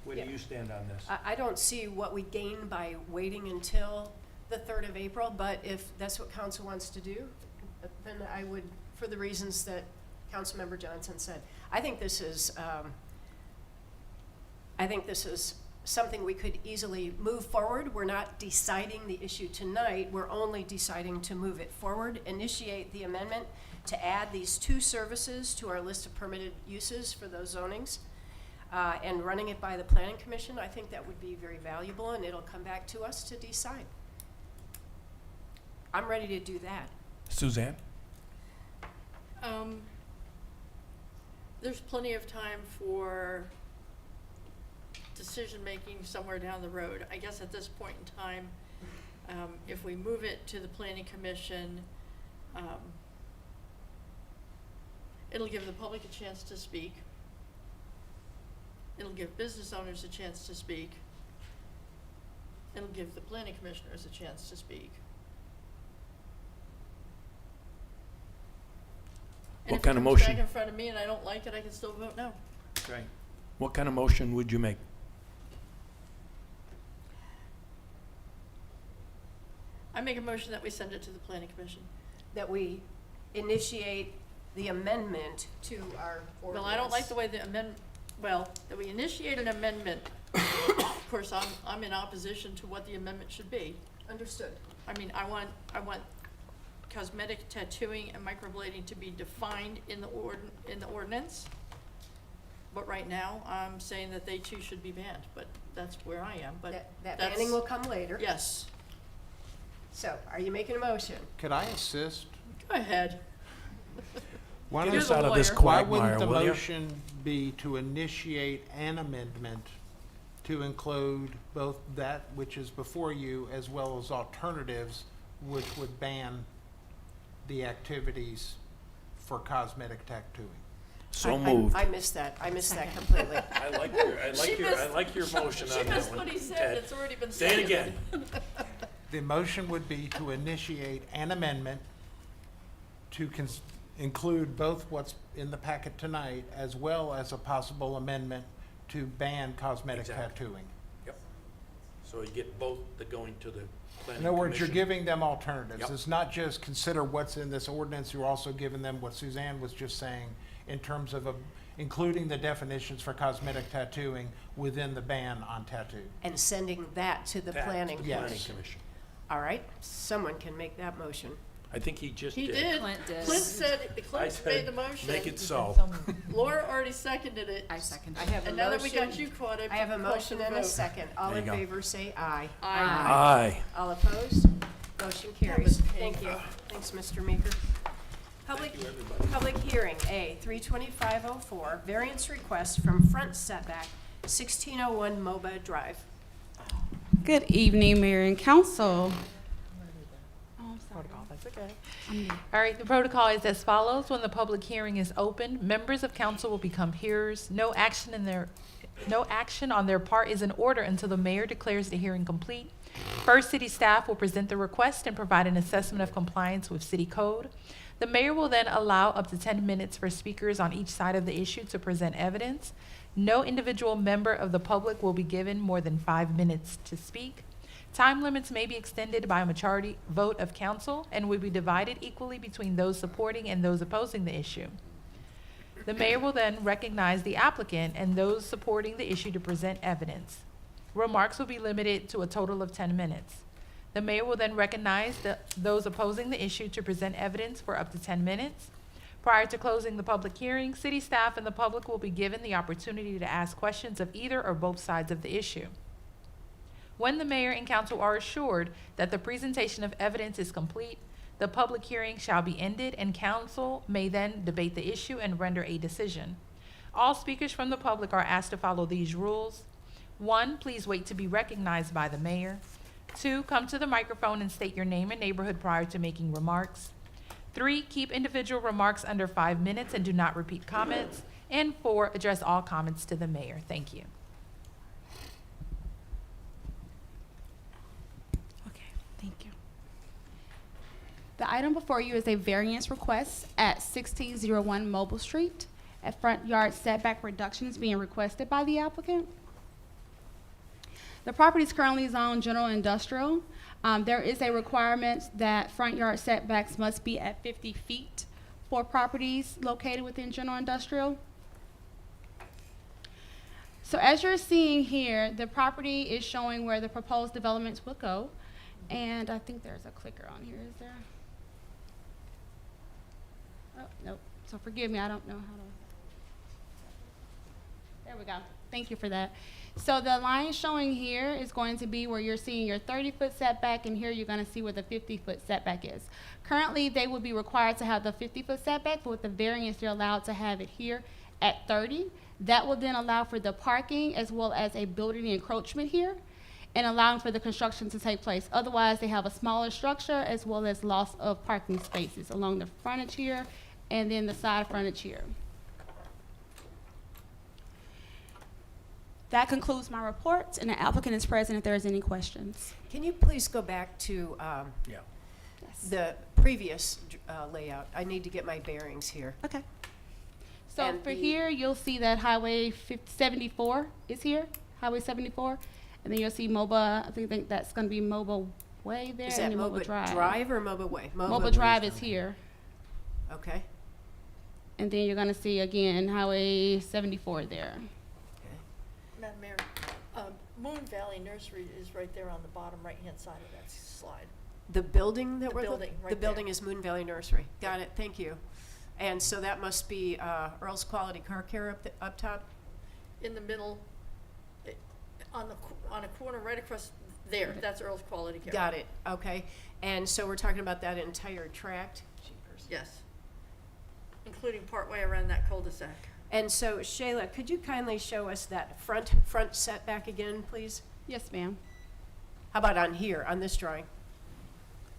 Where do Yeah. you stand on this? I don't see what we gain by waiting until the 3rd of April, but if that's what council wants to do, then I would, for the reasons that Councilmember Johnson said. I think this is something we could easily move forward. We're not deciding the issue tonight. We're only deciding to move it forward, initiate the amendment to add these 2 services to our list of permitted uses for those zonings, and running it by the Planning Commission. I think that would be very valuable, and it'll come back to us to decide. I'm ready to do that. Suzanne? There's plenty of time for decision-making somewhere down the road. I guess at this point in time, if we move it to the Planning Commission, it'll give the public a chance to speak. It'll give business owners a chance to speak. It'll give the planning commissioners a chance to speak. And What kind of if it comes motion? back in front of me and I don't like it, I can still vote no. Okay. What kind of motion would you make? I make a motion that we send it to the planning commission. That we initiate the amendment to our ordinance. Well, I don't like the way the that we initiate an amendment. Of course, I'm in opposition to what the amendment should be. Understood. I mean, I want cosmetic tattooing and microblading to be defined in the ordinance. But right now, I'm saying that they too should be banned, but that's where I am, but That that's. banning will come later. Yes, So, are you making a motion? Could I assist? go ahead. Why Get don't- us the out of this lawyer. Why quagmire, wouldn't the will you? motion be to initiate an amendment to include both that which is before you as well as alternatives which would ban the activities for cosmetic tattooing? So I moved. missed that. I missed that completely. I like your motion She on that missed one. what he said, Ted. it's already been Say said. it again. The motion would be to initiate an amendment to include both what's in the packet tonight as well as a possible amendment to ban cosmetic Exactly. tattooing. Yep. So you get both the going to the planning In other words, you're commission. giving them alternatives. Yep. It's not just consider what's in this ordinance, you're also giving them what Suzanne was just saying in terms of including the definitions for cosmetic tattooing within the ban on tattoo. And sending that to the That to planning the planning commission. commission. All right, someone can make that motion. I think he just He did. did. Clint did. Clint I made said, the motion. make it so. Laura already seconded it. I second. I have a And now that we got motion. you caught, I have a call for motion the and a vote. second. All There in you go. favor, say aye. Aye. Aye. All opposed? Motion carries. was Thank you. Thanks, Mr. Meeker. Public hearing, A, 32504, variance request from front setback, 1601 MOBA Drive. Good evening, Mayor and Council. All right, the protocol is as follows. When the public hearing is open, members of council will become hearers. No action on their part is in order until the mayor declares the hearing complete. First, city staff will present the request and provide an assessment of compliance with city code. The mayor will then allow up to 10 minutes for speakers on each side of the issue to present evidence. No individual member of the public will be given more than 5 minutes to speak. Time limits may be extended by a majority vote of council and will be divided equally between those supporting and those opposing the issue. The mayor will then recognize the applicant and those supporting the issue to present evidence. Remarks will be limited to a total of 10 minutes. The mayor will then recognize those opposing the issue to present evidence for up to 10 minutes. Prior to closing the public hearing, city staff and the public will be given the opportunity to ask questions of either or both sides of the issue. When the mayor and council are assured that the presentation of evidence is complete, the public hearing shall be ended and council may then debate the issue and render a decision. All speakers from the public are asked to follow these rules. 1, please wait to be recognized by the mayor. 2, come to the microphone and state your name and neighborhood prior to making remarks. 3, keep individual remarks under 5 minutes and do not repeat comments. And 4, address all comments to the mayor. Thank you. Okay, thank you. The item before you is a variance request at 1601 Mobile Street. A front yard setback reduction is being requested by the applicant. The property is currently zoned general industrial. There is a requirement that front yard setbacks must be at 50 feet for properties located within general industrial. So as you're seeing here, the property is showing where the proposed developments will go. And I think there's a clicker on here, is there? Oh, nope. So forgive me, I don't know how to. There we go. Thank you for that. So the line showing here is going to be where you're seeing your 30-foot setback, and here you're going to see where the 50-foot setback is. Currently, they would be required to have the 50-foot setback, but with the variance, they're allowed to have it here at 30. That will then allow for the parking as well as a building encroachment here and allowing for the construction to take place. Otherwise, they have a smaller structure as well as loss of parking spaces along the frontage here and then the side frontage here. That concludes my report, and the applicant is present if there is any questions. Can you please go back to Yeah. Yes. the previous layout? I need to get my bearings here. Okay. So And for the- here, you'll see that Highway 74 is here, Highway 74. And then you'll see MOBA, I think that's gonna be MOBA Way there, Is and that then Mobile Moba Drive. Drive or Moba Way? Mobile Drive is here. Okay. And then you're gonna see again Highway 74 there. Madam Mayor, Moon Valley Nursery is right there on the bottom right-hand side of that slide. The building that The we're building, The right building there. is Moon Valley Nursery. Got it, thank you. And so that must be Earl's Quality Car Care up top? In the middle, on a corner right across there, that's Earl's Quality Care. Got it, okay. And so we're talking about that entire tract? Yes. Including partway around that cul-de-sac. And so Shayla, could you kindly show us that front setback again, please? Yes, ma'am. How about on here, on this drawing?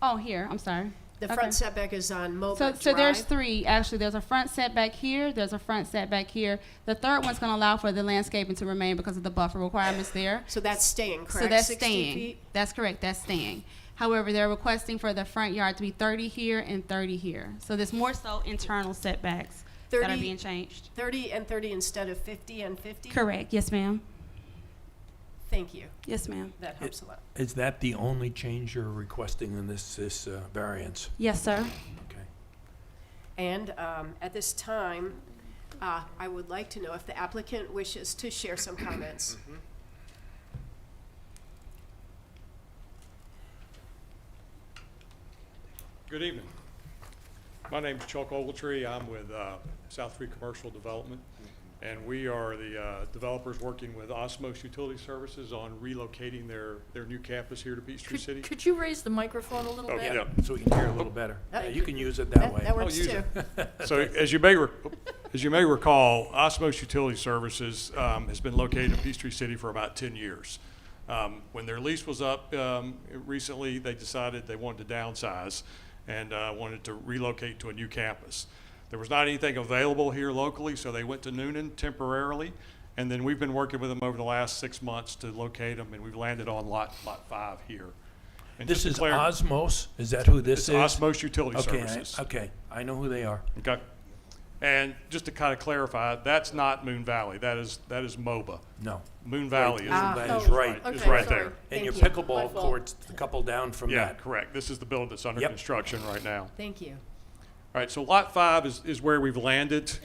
Oh, here, I'm sorry. The Okay. front setback is on Moba Drive? So there's three, actually. There's a front setback here, there's a front setback here. The third one's gonna allow for the landscaping to remain because of the buffer requirements there. So that's staying, correct? So that's 60 staying. feet? That's correct, that's staying. However, they're requesting for the front yard to be 30 here and 30 here. So there's more so internal setbacks that are 30 being changed. 30 and 30 instead of 50 and 50? Correct, yes, ma'am. Thank you. Yes, ma'am. That helps a lot. Is that the only change you're requesting in this variance? Yes, sir. Okay. And at this time, I would like to know if the applicant wishes to share some comments. Good evening. My name's Chuck Ogletree. I'm with South Free Commercial Development, and we are the developers working with Osmos Utility Services on relocating their new campus here to Peachtree City. Could you raise the microphone a little Oh, bit? yeah. So we can hear a little better. Yeah, you can use it that way. That works use too. So as you may recall, Osmos Utility Services has been located in Peachtree City for about 10 years. When their lease was up recently, they decided they wanted to downsize and wanted to relocate to a new campus. There was not anything available here locally, so they went to Noonan temporarily, and then we've been working with them over the last 6 months to locate them, and we've landed on lot 5 here. And This just to is clar- Osmos? Is that who this It's is? Osmos Utility Okay, Services. okay, I know who they are. Okay. And just to kind of clarify, that's not Moon Valley. That is No. MOBA. Ah, Moon Valley That is right. is Okay, right sorry. there. And Thank your you. My pickleball fault. court's a couple down from Yeah, that. correct. This is the building that's under Yep. construction right now. Thank you. All right, so lot 5 is where we've landed.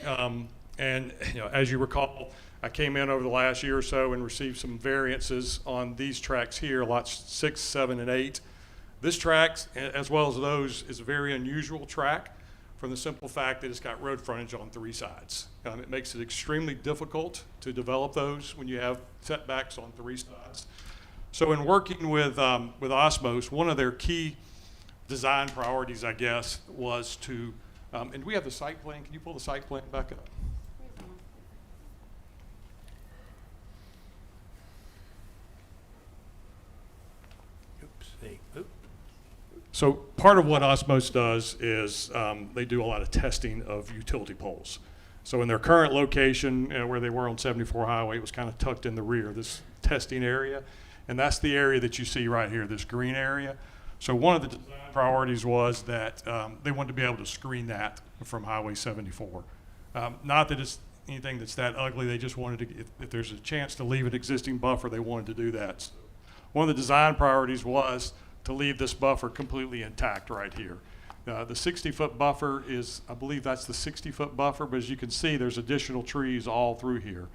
And as you recall, I came in over the last year or so and received some variances on these tracks here, lots 6, 7, and 8. This track, as well as those, is a very unusual track from the simple fact that it's got road frontage on 3 sides. It makes it extremely difficult to develop those when you have setbacks on 3 sides. So in working with Osmos, one of their key design priorities, I guess, was to, and we have the site plan. Can you pull the site plan back up? Oops, hey, oop. So part of what Osmos does is they do a lot of testing of utility poles. So in their current location, where they were on 74 Highway, it was kind of tucked in the rear, this testing area. And that's the area that you see right here, this green area. So one of the design priorities was that they wanted to be able to screen that from Highway 74. Not that it's anything that's that ugly, they just wanted to, if there's a chance to leave an existing buffer, they wanted to do that. So one of the design priorities was to leave this buffer completely intact right here. The 60-foot buffer is, I believe that's the 60-foot buffer, but as you can see, there's additional trees all through here.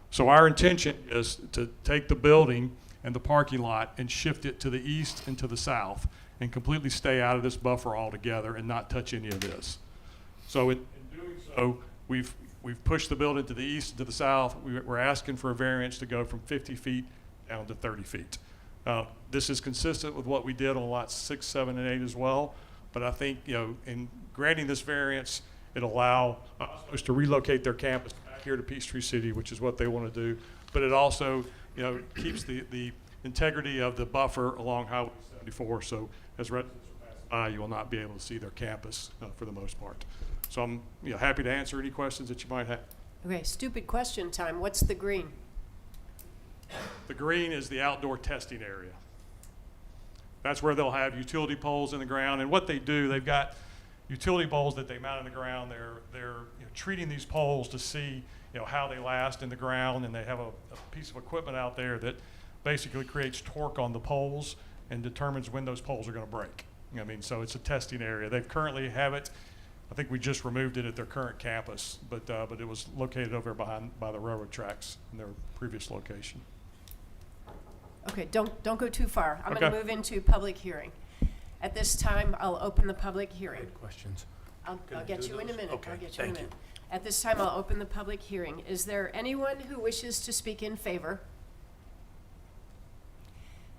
So our intention is to take the building and the parking lot and shift it to the east and to the south and completely stay out of this buffer altogether and not touch any of this. So in doing so, we've pushed the building to the east and to the south. We're asking for a variance to go from 50 feet down to 30 feet. This is consistent with what we did on lots 6, 7, and 8 as well. But I think, in granting this variance, it'll allow us to relocate their campus back here to Peachtree City, which is what they want to do. But it also, keeps the integrity of the buffer along Highway 74. So as residents pass by, you will not be able to see their campus for the most part. So I'm happy to answer any questions that you might have. Okay, stupid question time. What's the green? The green is the outdoor testing area. That's where they'll have utility poles in the ground. And what they do, they've got utility poles that they mount in the ground. They're treating these poles to see how they last in the ground. And they have a piece of equipment out there that basically creates torque on the poles and determines when those poles are going to break. I mean, so it's a testing area. They currently have it. I think we just removed it at their current campus, but it was located over by the railroad tracks in their previous location. Okay, don't go too far. I'm going Okay. to move into public hearing. At this time, I'll open the public hearing. Good questions. I'll Can we get do you in a those? minute. Okay, I'll get you in a thank you. minute. At this time, I'll open the public hearing. Is there anyone who wishes to speak in favor?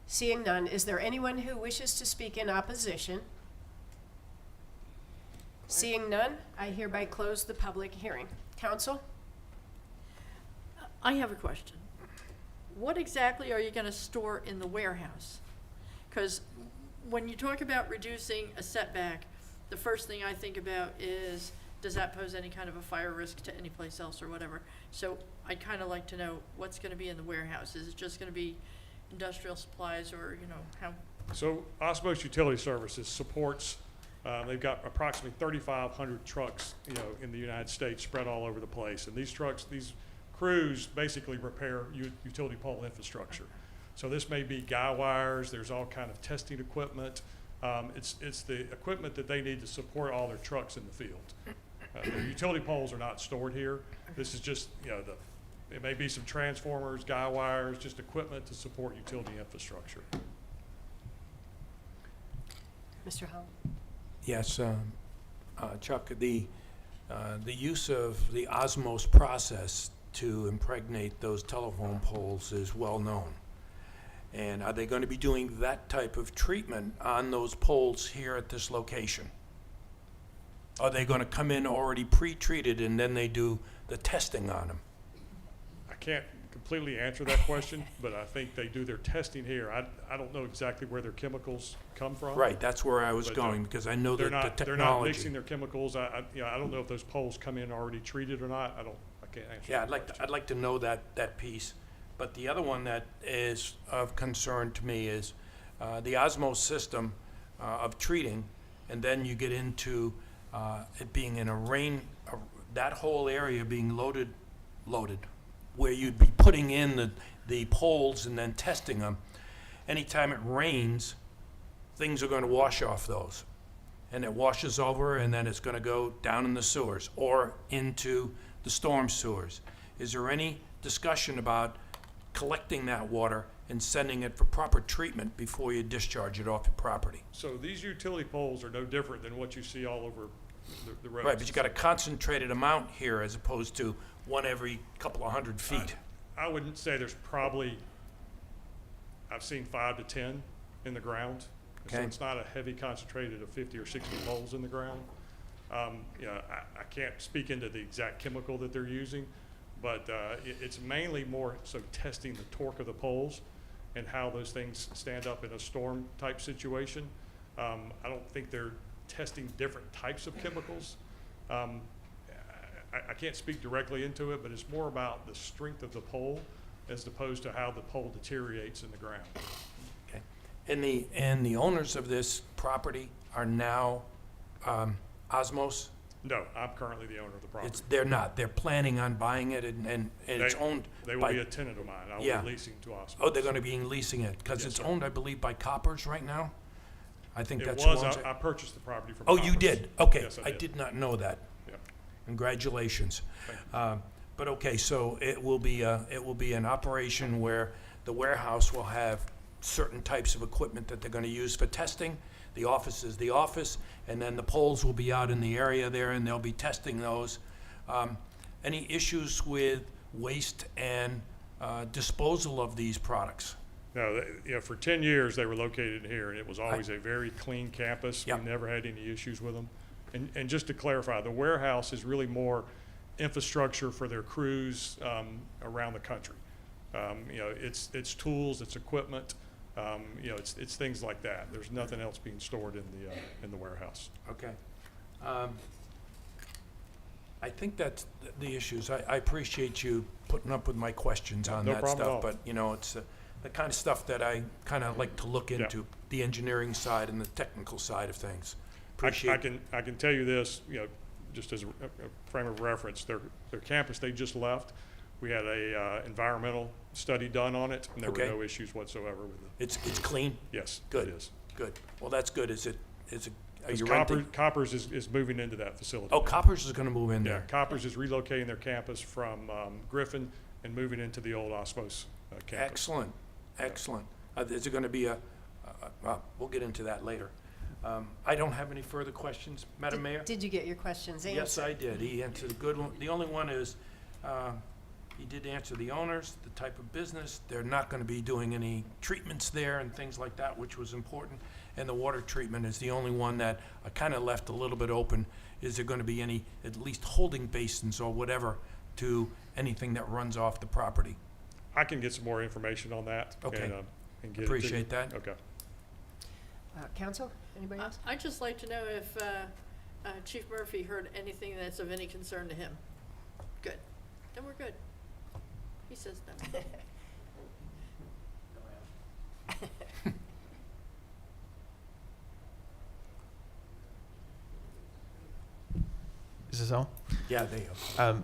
Seeing none, is there anyone who wishes to speak in opposition? Seeing none, I hereby close the public hearing. Council? I have a question. What exactly are you gonna store in the warehouse? Because when you talk about reducing a setback, the first thing I think about is, does that pose any kind of a fire risk to any place else or whatever? So I'd kind of like to know what's gonna be in the warehouse. Is it just gonna be industrial supplies, or, you know, how? So Osmos Utility Services supports, they've got approximately 3,500 trucks, in the United States spread all over the place. And these trucks, these crews basically repair utility pole infrastructure. So this may be guy wires, there's all kind of testing equipment. It's the equipment that they need to support all their trucks in the field. The utility poles are not stored here. This is just, it may be some transformers, guy wires, just equipment to support utility infrastructure. Mr. Howell? Yes, Chuck, the use of the osmose process to impregnate those telephone poles is well known. And are they going to be doing that type of treatment on those poles here at this location? Are they going to come in already pre-treated and then they do the testing on them? I can't completely answer that question, but I think they do their testing here. I don't know exactly where their chemicals come from. Right, that's where I was But, going, because I know They're that the not, technology. they're not mixing their chemicals. I don't know if those poles come in already treated or not. I can't answer. Yeah, that I'd like to know that piece. But the other one that is of concern to me is the osmose system of treating, and then you get into it being in that whole area being loaded, where you'd be putting in the poles and then testing them. Anytime it rains, things are going to wash off those. And it washes over, and then it's going to go down in the sewers or into the storm sewers. Is there any discussion about collecting that water and sending it for proper treatment before you discharge it off your property? So these utility poles are no different than what you see all over the roads. Right, but you got a concentrated amount here as opposed to one every couple of 100 feet. I wouldn't say there's probably, I've seen 5 to 10 in the ground. So Okay. it's not a heavy concentrated of 50 or 60 poles in the ground. I can't speak into the exact chemical that they're using, but it's mainly more so testing the torque of the poles and how those things stand up in a storm type situation. I don't think they're testing different types of chemicals. I can't speak directly into it, but it's more about the strength of the pole as opposed to how the pole deteriorates in the ground. Okay. And the owners of this property are now Osmos? No, I'm currently the owner of the property. They're not. They're planning on buying it and it's They- owned They will by. be a tenant of mine. I will Yeah. be leasing to Osmond. Oh, they're going to be leasing it because Yes, it's sir. owned, I believe, by Coppers right now? I think It that's was, who owns I it. purchased the property from Oh, you Coppers. did? Okay. Yes, I did not know that. Yeah. Congratulations. Thank But okay, so it will be an operation where the warehouse will have certain types of equipment that they're going to use for testing. The office is the office, and then the poles will be out in the area there, and they'll be testing those. Any issues with waste and disposal of these products? No, for 10 years, they were located here, and it was always a very clean campus. We Yep. never had any issues with them. And just to clarify, the warehouse is really more infrastructure for their crews around the country. It's tools, it's equipment, it's things like that. There's nothing else being stored in the warehouse. Okay. I think that's the issues. I appreciate you putting up with my questions on No that problem at all. stuff. But, it's the kind of stuff that I kind of like to look Yeah. into, the engineering side and the technical side of things. I Appreciate. can tell you this, just as a frame of reference, their campus they just left We had a environmental study done on it, and there were Okay. no issues whatsoever with it. It's clean? Yes, Good. it is. Good. Well, that's good. Are Because you renting? Coppers is moving into that facility. Oh, Coppers is gonna move in Yeah, there. Coppers is relocating their campus from Griffin and moving into the old Osmos campus. Excellent, excellent. Is it gonna be we'll get into that later. I don't have any further questions, Madam Mayor? Did you get your questions answered? Yes, I did. He answered a good one. The only one is, he did answer the owners, the type of business. They're not gonna be doing any treatments there and things like that, which was important. And the water treatment is the only one that I kinda left a little bit open. Is there gonna be any, at least holding basins or whatever, to anything that runs off the property? I can get some more information on that. Okay. And get it to you. Appreciate that. Okay. Counsel, anybody else? I'd just like to know if Chief Murphy heard anything that's of any concern to him. Good. Then we're good. He says no. Is this on? Yeah, they are.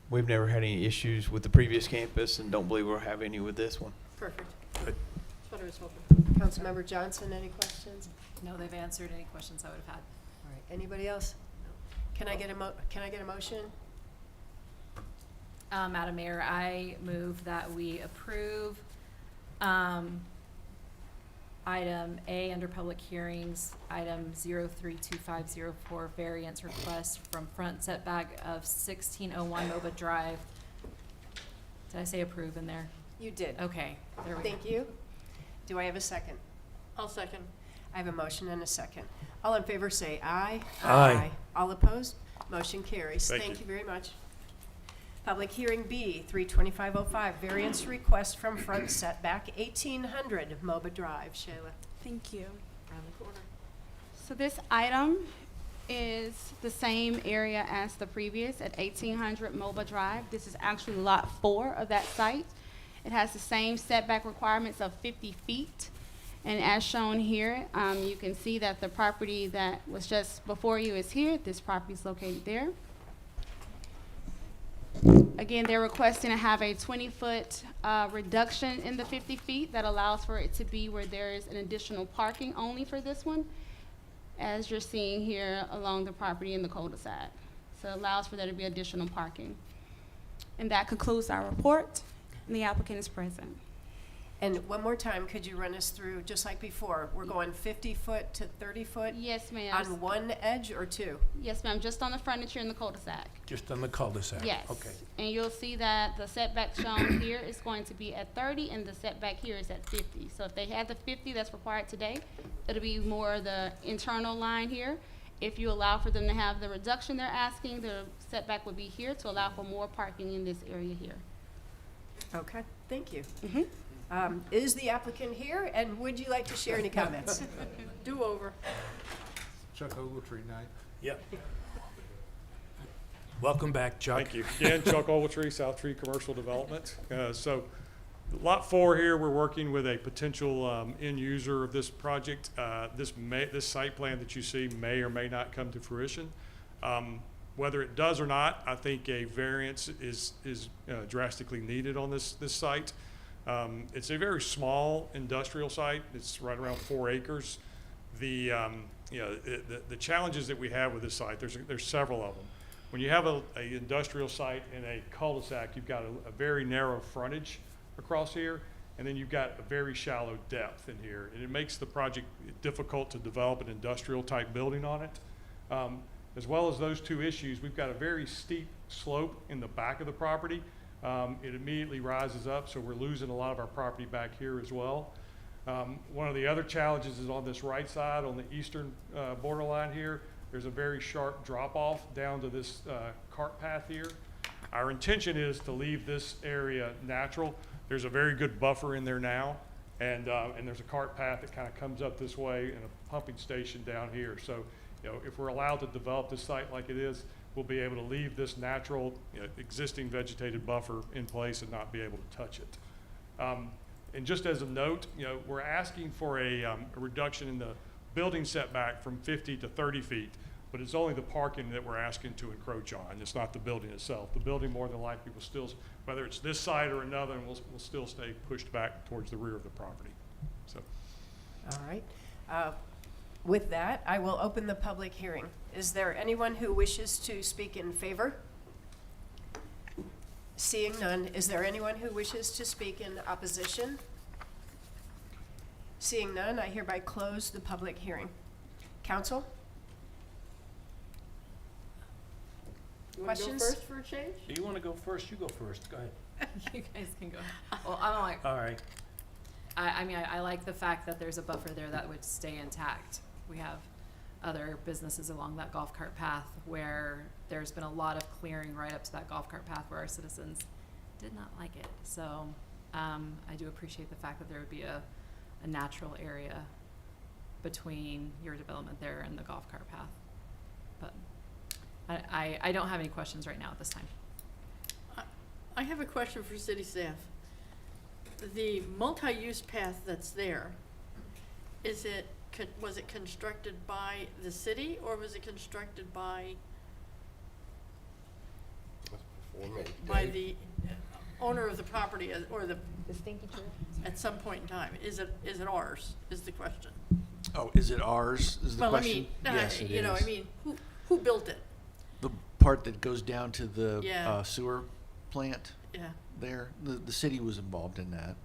We've never had any issues with the previous campus and don't believe we'll have any with this one. Perfect. Good. That's what I was hoping. Councilmember Johnson, any questions? No, they've answered any questions I would have had. All right, anybody else? Can I get a motion? Madam Mayor, I move that we approve item A under public hearings, item 032504, variance request from front setback of 1601 Moba Drive. Did I say approve in there? You did. Okay, there we go. Thank you. Do I have a second? I'll second. I have a motion and a second. All in favor say aye. Aye. All opposed? Motion carries. Thank Thank you. you very much. Public hearing B, 32505, variance request from front setback 1800 Moba Drive. Shayla, Thank you. Around the corner. So this item is the same area as the previous at 1800 Moba Drive. This is actually lot 4 of that site. It has the same setback requirements of 50 feet. And as shown here, you can see that the property that was just before you is here. This property is located there. Again, they're requesting to have a 20-foot reduction in the 50 feet that allows for it to be where there is an additional parking only for this one, as you're seeing here along the property in the cul-de-sac. So it allows for there to be additional parking. And that concludes our report, and the applicant is present. and one more time, could you run us through, just like before, we're going 50 foot to 30 foot Yes, ma'am. on one edge or two? Yes, ma'am, just on the frontage in the cul-de-sac. Just on the cul-de-sac? Yes. Okay. And you'll see that the setback shown here is going to be at 30, and the setback here is at 50. So if they had the 50 that's required today, it'll be more the internal line here. If you allow for them to have the reduction they're asking, the setback would be here to allow for more parking in this area here. Okay, thank you. Mhm. Is the applicant here, and would you like to share any comments? Do over. Chuck Ogletree night. Yep. Welcome back, Chuck. Thank you. Again, Chuck Ogletree, South Tree Commercial Development. So Lot 4 here, we're working with a potential end user of this project. This site plan that you see may or may not come to fruition. Whether it does or not, I think a variance is drastically needed on this site. It's a very small industrial site. It's right around 4 acres. The challenges that we have with this site, there's several of them. When you have a industrial site in a cul-de-sac, you've got a very narrow frontage across here, and then you've got a very shallow depth in here, and it makes the project difficult to develop an industrial type building on it. As well as those two issues, we've got a very steep slope in the back of the property. It immediately rises up, so we're losing a lot of our property back here as well. One of the other challenges is on this right side, on the eastern borderline here, there's a very sharp drop off down to this cart path here. Our intention is to leave this area natural. There's a very good buffer in there now, and there's a cart path that kind of comes up this way and a pumping station down here. So, if we're allowed to develop this site like it is, we'll be able to leave this natural, existing vegetated buffer in place and not be able to touch it. And just as a note, we're asking for a reduction in the building setback from 50 to 30 feet. but it's only the parking that we're asking to encroach on. It's not the building itself. The building more than likely will still, whether it's this side or another, will still stay pushed back towards the rear of the property. So, All right. With that, I will open the public hearing. Is there anyone who wishes to speak in favor? Seeing none, is there anyone who wishes to speak in opposition? Seeing none, I hereby close the public hearing. Council? You want to go Questions? first for a change? Do you want to go first? You go first. Go ahead. You guys can go. Well, I don't like, All right. I mean, I like the fact that there's a buffer there that would stay intact. We have other businesses along that golf cart path where there's been a lot of clearing right up to that golf cart path where our citizens did not like it. So, I do appreciate the fact that there would be a natural area between your development there and the golf cart path. But I don't have any questions right now at this time. I have a question for city staff. The multi-use path that's there, was it constructed by the city or was it constructed by the owner of the property or the stinky tree. at some point in time? Is it ours, is the question? Oh, is it ours, is the Well, I question? mean, Yes, it you know, I is. mean, who built it? The part that goes down to the Yeah. sewer plant Yeah, there, the city was involved in that.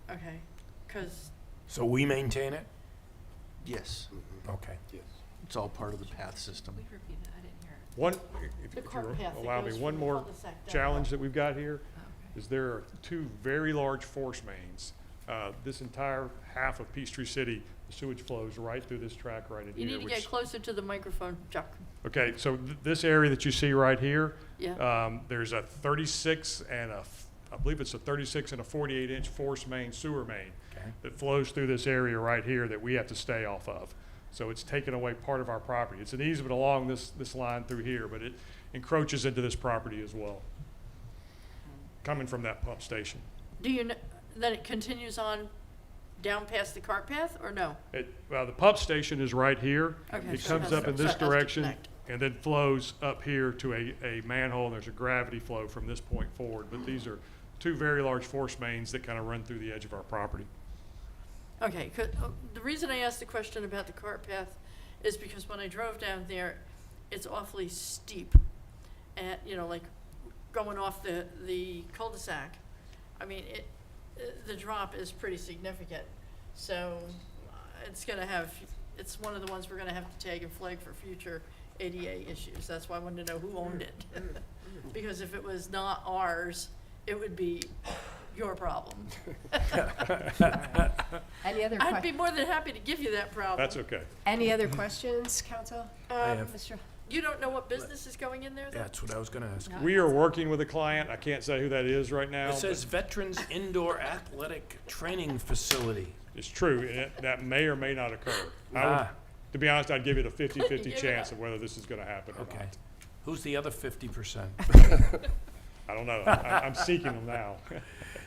okay, 'cause, So we maintain it? Yes, Okay. it's all part of the path system. Please repeat it, I didn't hear it. one, The if cart you path that allow me, goes one from the more cul-de-sac down. challenge that we've got here Oh, okay. is there are two very large force mains. This entire half of Peachtree City, the sewage flows right through this track right in you here. need to get closer to the microphone, Chuck. Okay, so this area that you see right here, Yeah, there's a 36 and I believe it's a 36 and a 48-inch force main, sewer main, Okay. that flows through this area right here that we have to stay off of. So it's taken away part of our property. It's an easement along this line through here, but it encroaches into this property as well, coming from that pump station. do you know, then it continues on down past the cart path, or no? Well, the pump station is right here. Okay, It so comes it up has in to- this so it has to direction connect. and then flows up here to a manhole. And there's a gravity flow from this point forward. But these are two very large force mains that kind of run through the edge of our property. Okay, the reason I asked the question about the cart path is because when I drove down there, it's awfully steep. And, you know, like going off the cul-de-sac, I mean, the drop is pretty significant. So it's one of the ones we're gonna have to tag and flag for future ADA issues. That's why I wanted to know who owned it. Because if it was not ours, it would be your problem. Any other I'd be more than happy to give you that problem. That's okay. Any other questions, council? have. Mr. You don't know what business is going in there, though? That's what I was going to ask. We are working with a client. I can't say who that is right now. It says Veterans Indoor Athletic Training Facility. but it's true. And that may or may not occur. To be honest, I'd give it a 50-50 Give it chance up. of whether this is going to happen or Okay. not. Who's the other 50%? I don't know. I'm seeking them now.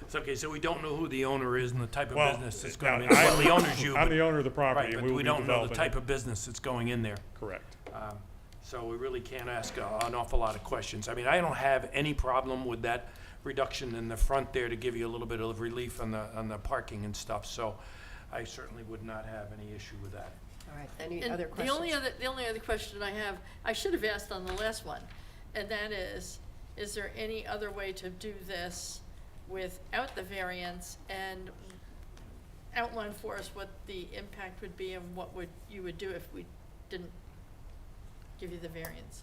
It's okay, so we don't know who the owner is and the type of Well, business that's going to now, be. Well, the owner's you. I'm but- the owner of the property, Right, and but we will we be don't know the developing type it. of business that's going in there. Correct. So we really can't ask an awful lot of questions. I mean, I don't have any problem with that reduction in the front there to give you a little bit of relief on the parking and stuff. So I certainly would not have any issue with that. All right, any And other questions? the only other question I have, I should have asked on the last one, and that is there any other way to do this without the variance, and outline for us what the impact would be and what you would do if we didn't give you the variance?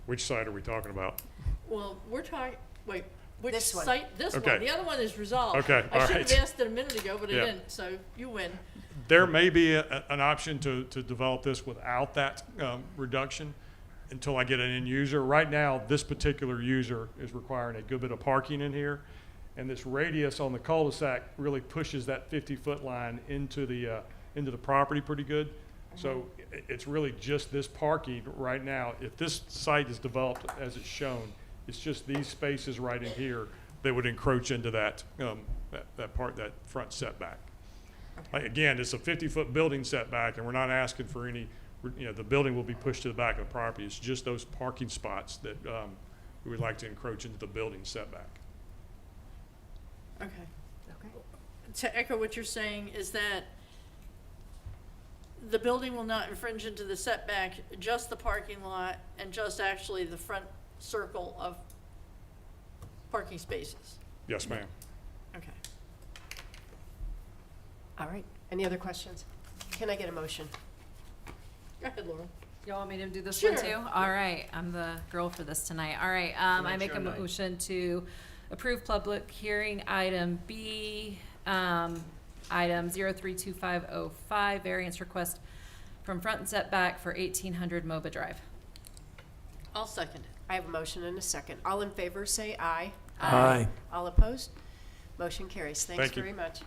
Which side are we talking about? Well, we're talking, wait, which This one. site? This one. Okay. The other one is resolved. Okay, I all should right. have asked it a minute ago, but I Yeah. didn't, so you win. There may be an option to develop this without that reduction until I get an end user. Right now, this particular user is requiring a good bit of parking in here. And this radius on the cul-de-sac really pushes that 50-foot line into the property pretty good. So it's really just this parking right now. If this site is developed as it's shown, it's just these spaces right in here that would encroach into that front setback. Like, again, it's a 50-foot building setback, and we're not asking for any the building will be pushed to the back of the property. It's just those parking spots that we would like to encroach into the building setback. Okay. Okay. To echo what you're saying is that the building will not infringe into the setback, just the parking lot and just actually the front circle of parking spaces. Yes, ma'am. Okay. All right. Any other questions? Can I get a motion? Go ahead, Laura. You want me to do this Sure. one too? All right, I'm the girl for this tonight. All right, I make a motion to approve public hearing item B, item 032505, variance request from front and setback for 1800 MOBA Drive. I'll second it. I have a motion and a second. All in favor, say aye. Aye. All opposed? Motion carries. Thanks Thank you. very much.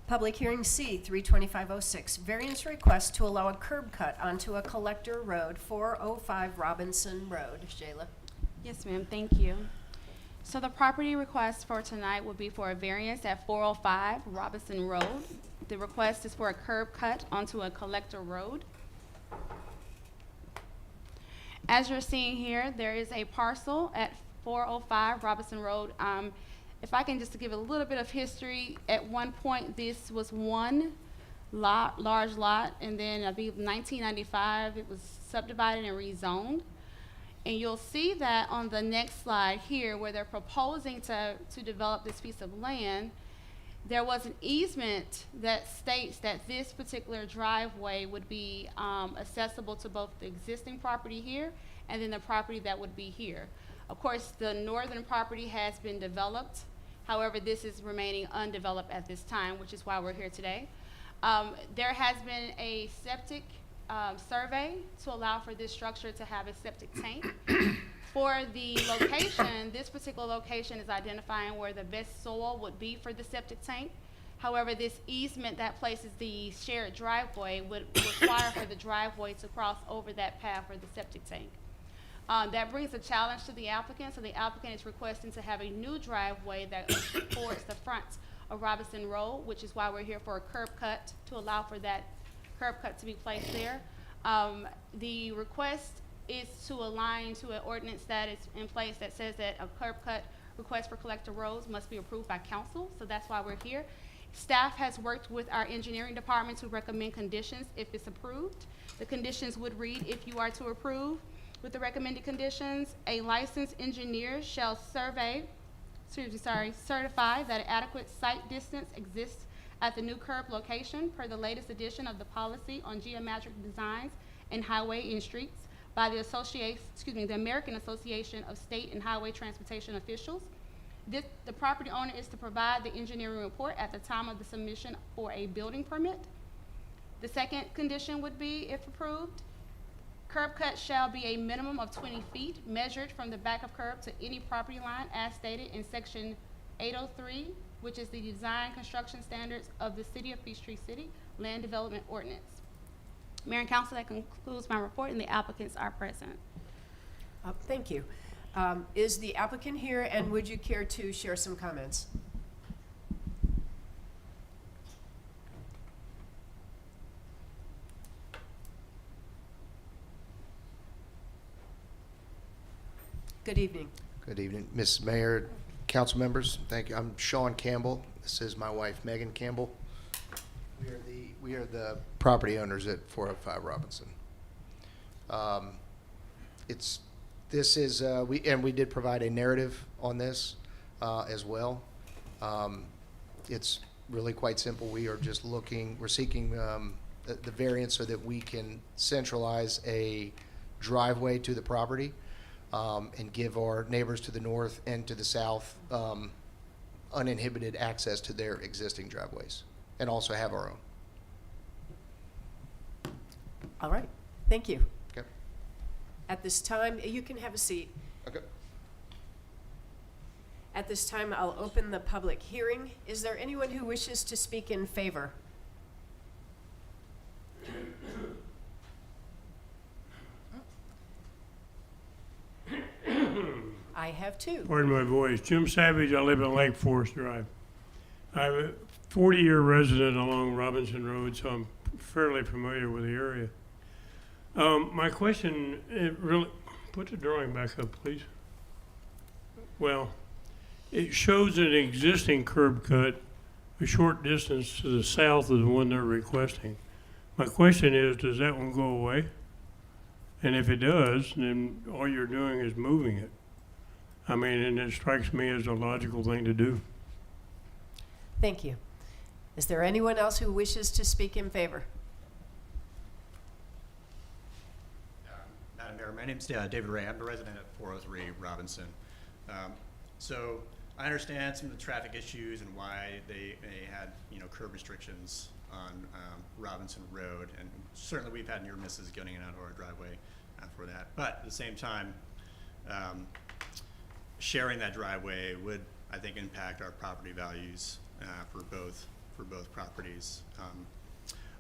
Public hearing C, 32506, variance request to allow a curb cut onto a collector road, 405 Robinson Road. Shayla? Yes, ma'am, thank you. So the property request for tonight will be for a variance at 405 Robinson Road. The request is for a curb cut onto a collector road. As you're seeing here, there is a parcel at 405 Robinson Road. If I can just give a little bit of history, at one point this was one lot, large lot, and then I believe 1995 it was subdivided and rezoned. And you'll see that on the next slide here where they're proposing to develop this piece of land, there was an easement that states that this particular driveway would be accessible to both the existing property here and then the property that would be here. Of course, the northern property has been developed. However, this is remaining undeveloped at this time, which is why we're here today. There has been a septic survey to allow for this structure to have a septic tank. For the location, this particular location is identifying where the best soil would be for the septic tank. However, this easement that places the shared driveway would require for the driveway to cross over that path for the septic tank. That brings a challenge to the applicant, so the applicant is requesting to have a new driveway that supports the front of Robinson Road, which is why we're here for a curb cut, to allow for that curb cut to be placed there. The request is to align to an ordinance that is in place that says that a curb cut request for collector roads must be approved by council, so that's why we're here. Staff has worked with our engineering department to recommend conditions if it's approved. The conditions would read, if you are to approve with the recommended conditions, a licensed engineer shall certify that adequate site distance exists at the new curb location per the latest edition of the policy on geometric designs and highway and streets by the the American Association of State and Highway Transportation Officials. The property owner is to provide the engineering report at the time of the submission for a building permit. The second condition would be, if approved, curb cut shall be a minimum of 20 feet measured from the back of curb to any property line as stated in section 803, which is the design construction standards of the City of Peachtree City Land Development Ordinance. Mayor and Council, that concludes my report, and the applicants are present. Thank you. Is the applicant here, and would you care to share some comments? Good evening. Good evening, Ms. Mayor, council members. Thank you. I'm Sean Campbell. This is my wife, Megan Campbell. We are the property owners at 405 Robinson. We did provide a narrative on this as well. It's really quite simple. We are just we're seeking the variance so that we can centralize a driveway to the property. And give our neighbors to the north and to the south uninhibited access to their existing driveways, and also have our own. All right. Thank you. Okay. At this time, you can have a seat. Okay. At this time, I'll open the public hearing. Is there anyone who wishes to speak in favor? I have two. Pardon my voice. Jim Savage, I live on Lake Forest Drive. I'm a 40-year resident along Robinson Road, so I'm fairly familiar with the area. My question, put the drawing back up, please. Well, it shows an existing curb cut a short distance to the south of the one they're requesting. My question is, does that one go away? And if it does, then all you're doing is moving it. I mean, and it strikes me as a logical thing to do. Thank you. Is there anyone else who wishes to speak in favor? Madam Mayor, my name's David Ray. I'm a resident at 403 Robinson. So I understand some of the traffic issues and why they had, curb restrictions on Robinson Road, and certainly we've had near misses getting in and out of our driveway for that. But at the same time, sharing that driveway would, I think, impact our property values for both properties.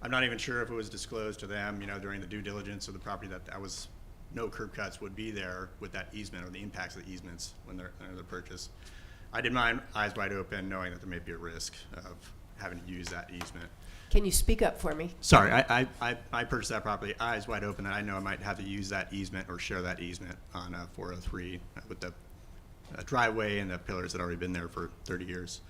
I'm not even sure if it was disclosed to them, during the due diligence of the property that no curb cuts would be there with that easement, or the impacts of the easements when they're purchased. I did mine eyes wide open, knowing that there may be a risk of having to use that easement. Can you speak up for me? Sorry, I purchased that property eyes wide open, and I know I might have to use that easement or share that easement on 403 with the driveway and the pillars that have already been there for 30 years.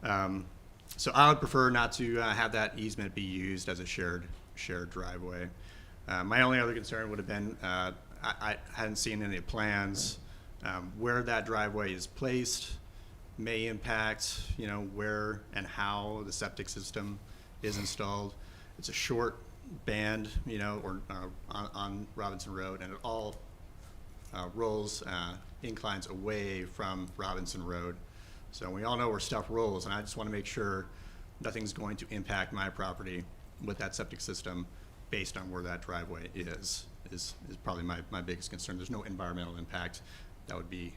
So I would prefer not to have that easement be used as a shared driveway. My only other concern would have been, I hadn't seen any plans where that driveway is placed may impact, where and how the septic system is installed. It's a short band, on Robinson Road, and it all rolls, inclines away from Robinson Road. So we all know where stuff rolls, and I just want to make sure nothing's going to impact my property with that septic system based on where that driveway is probably my biggest concern. There's no environmental impact that would be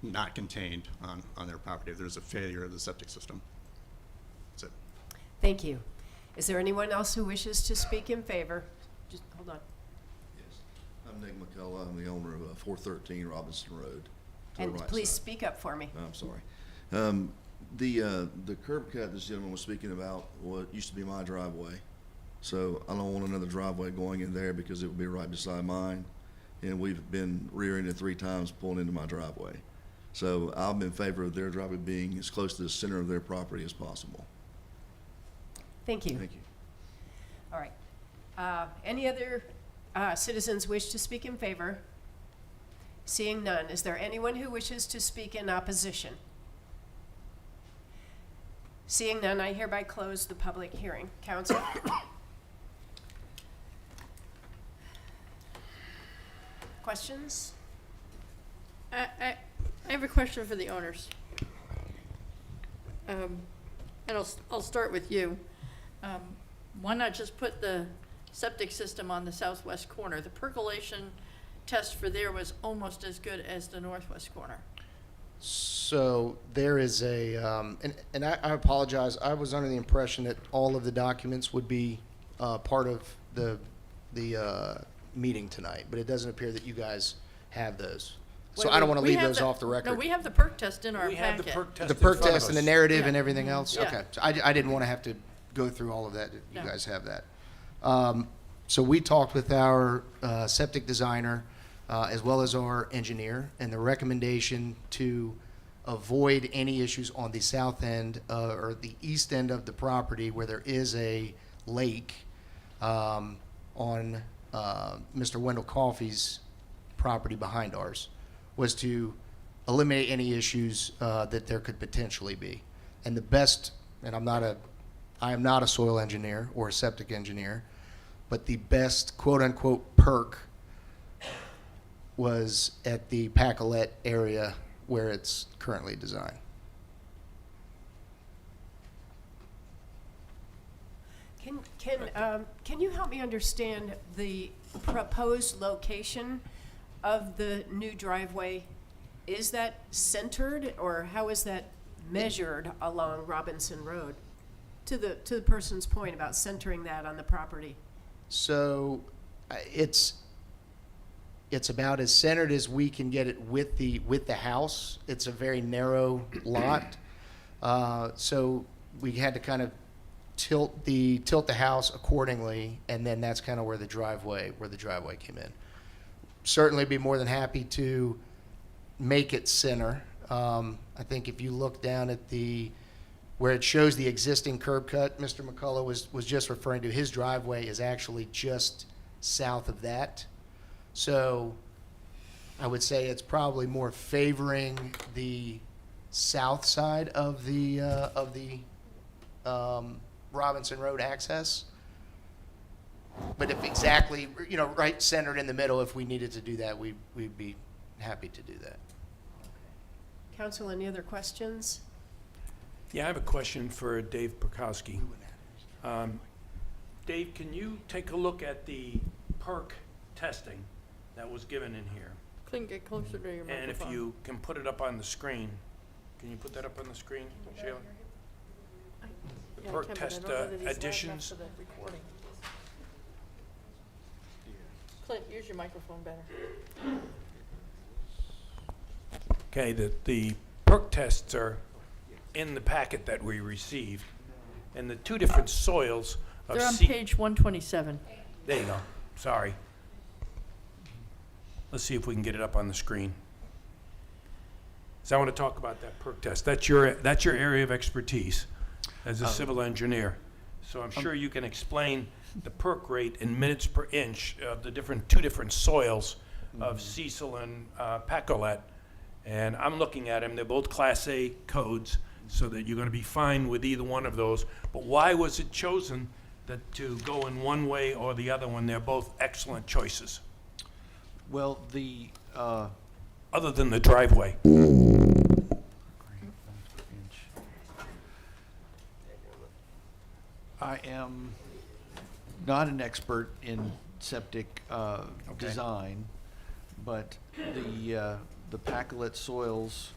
not contained on their property if there's a failure of the septic system. That's it. Thank you. Is there anyone else who wishes to speak in favor? Just hold on. Yes, I'm Nick McCullough. I'm the owner of 413 Robinson Road. And please speak up for me. I'm sorry. The curb cut this gentleman was speaking about used to be my driveway. So I don't want another driveway going in there because it would be right beside mine. And we've been rearing it 3 times pulling into my driveway. So I'm in favor of their driveway being as close to the center of their property as possible. Thank you. Thank you. All right. Any other citizens wish to speak in favor? Seeing none, is there anyone who wishes to speak in opposition? Seeing none, I hereby close the public hearing. Council? Questions? I have a question for the owners. And I'll start with you. Why not just put the septic system on the southwest corner? The percolation test for there was almost as good as the northwest corner. So there is a, and I apologize, I was under the impression that all of the documents would be part of the meeting tonight, but it doesn't appear that you guys have those. So I don't want to leave those off the record. No, we have the perk test in our We have packet. the perk test The in perk front of test and the us. narrative Yeah. and everything else? Yeah. Okay. So I didn't want to have to go through all of that. You No. guys have that. So we talked with our septic designer as well as our engineer, and the recommendation to avoid any issues on the south end or the east end of the property where there is a lake on Mr. Wendell Coffey's property behind ours, was to eliminate any issues that there could potentially be. And the best, and I am not a soil engineer or a septic engineer, but the best quote-unquote perk was at the Pacolet area where it's currently designed. Can you help me understand the proposed location of the new driveway? Is that centered, or how is that measured along Robinson Road? To the person's point about centering that on the property. So it's about as centered as we can get it with the house. It's a very narrow lot. So we had to kind of tilt the house accordingly, and then that's kind of where the driveway came in. Certainly be more than happy to make it center. I think if you look down at where it shows the existing curb cut, Mr. McCullough was just referring to, his driveway is actually just south of that. So I would say it's probably more favoring the south side of the Robinson Road access. But if exactly, right centered in the middle, if we needed to do that, we'd be happy to do that. Council, any other questions? Yeah, I have a question for Dave Perkowski. Dave, can you take a look at the perk testing that was given in here? Clinton, get closer to your microphone. And if you can put it up on the screen. Can you put that up on the screen, Sheila? The perk test additions. Clint, use your microphone better. Okay, the perk tests are in the packet that we received, and the two different soils of They're on page 127. There you go. Sorry. Let's see if we can get it up on the screen. So I want to talk about that perk test. That's your area of expertise as a civil engineer. So I'm sure you can explain the perk rate in minutes per inch of the two different soils of Cecil and Pacolet. And I'm looking at them. They're both Class A codes, so that you're going to be fine with either one of those. But why was it chosen to go in one way or the other when they're both excellent choices? Well, other than the driveway. I am not an expert in septic design, but the Pacolet soils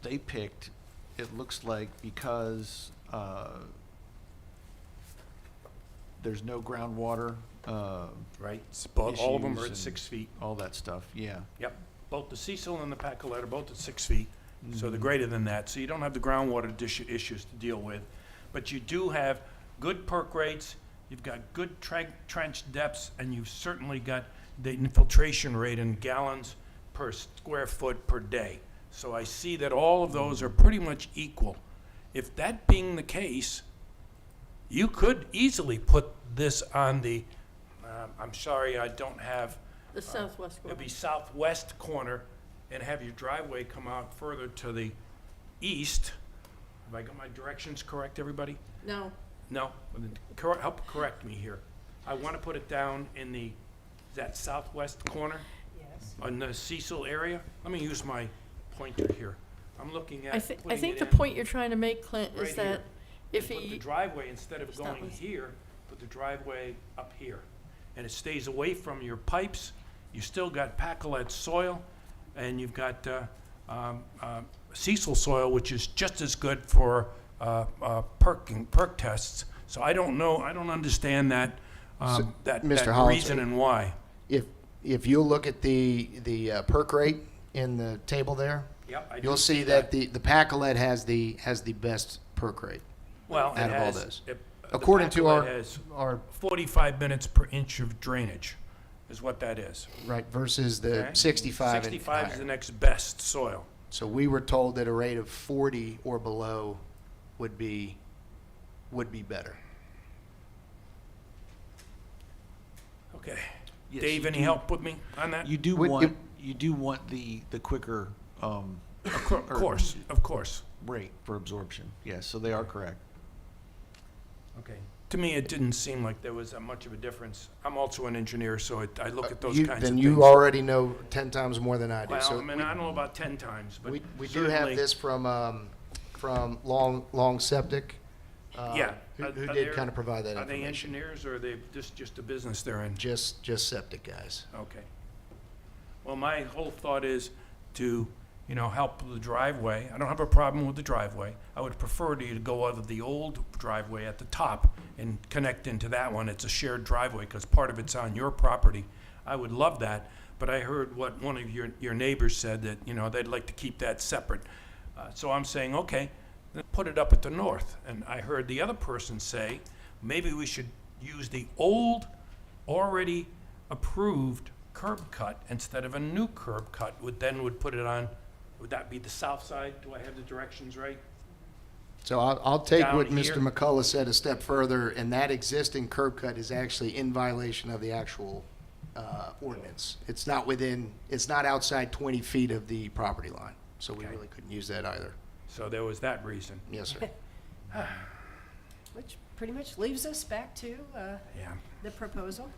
they picked, it looks like, because there's no groundwater. Right. All of them are at 6 feet. All that stuff, yeah. Yep. Both the Cecil and the Pacolet are both at 6 feet, so they're greater than that. So you don't have the groundwater issues to deal with. But you do have good perk rates, you've got good trench depths, and you've certainly got the infiltration rate in gallons per square foot per day. So I see that all of those are pretty much equal. If that being the case, you could easily put this on the, I'm sorry, I don't have. The southwest corner. It'd be southwest corner, and have your driveway come out further to the east. Have I got my directions correct, everybody? No. No? Well, then help correct me here. I want to put it down in that southwest corner? Yes. On the Cecil area? Let me use my pointer here. I'm looking at I think putting the it in point you're trying to make, Clint, is right that here. if Put the he, driveway, instead of Stop going listening. here, put the driveway up here. And it stays away from your pipes. You still got Pacolet soil, and you've got Cecil soil, which is just as good for perk tests. So I don't know, I don't understand that, that Mr. reason and why. If you look at the perk rate in the table there, Yep, I do you'll see that the Pacolet has the best perk rate. Well, out it of all has, this. the According to Pacolet has our 45 minutes per inch of drainage, is what that is. right versus the Okay? 65 and 65 is higher. the next best soil. So we were told that a rate of 40 or below would be better. Okay. Yes, Dave, you any do- help with me on that? You do Would want the quicker Of course. rate for absorption. Yes, so they are correct. Okay. To me, it didn't seem like there was that much of a difference. I'm also an engineer, so I look at those kinds of things. Then you already know 10 times more than I do. Well, So I mean, I don't know about 10 times, but we do have certainly- this from Long Septic. Yeah. Who Are did they- kind of provide that Are they information. engineers, or are they just a business they're in? Just septic guys. Okay. Well, my whole thought is to, help the driveway. I don't have a problem with the driveway. I would prefer to go out of the old driveway at the top and connect into that one. It's a shared driveway because part of it's on your property. I would love that, but I heard what one of your neighbors said, that, they'd like to keep that separate. So I'm saying, okay, put it up at the north. And I heard the other person say, maybe we should use the old, already approved curb cut instead of a new curb cut, would put it on, would that be the south side? Do I have the directions right? So I'll take Down what here. Mr. McCullough said a step further, and that existing curb cut is actually in violation of the actual ordinance. It's not outside 20 feet of the property line, so we Okay. really couldn't use that either. So there was that reason. Yes, sir. Which pretty much leaves us back to Yeah. the proposal.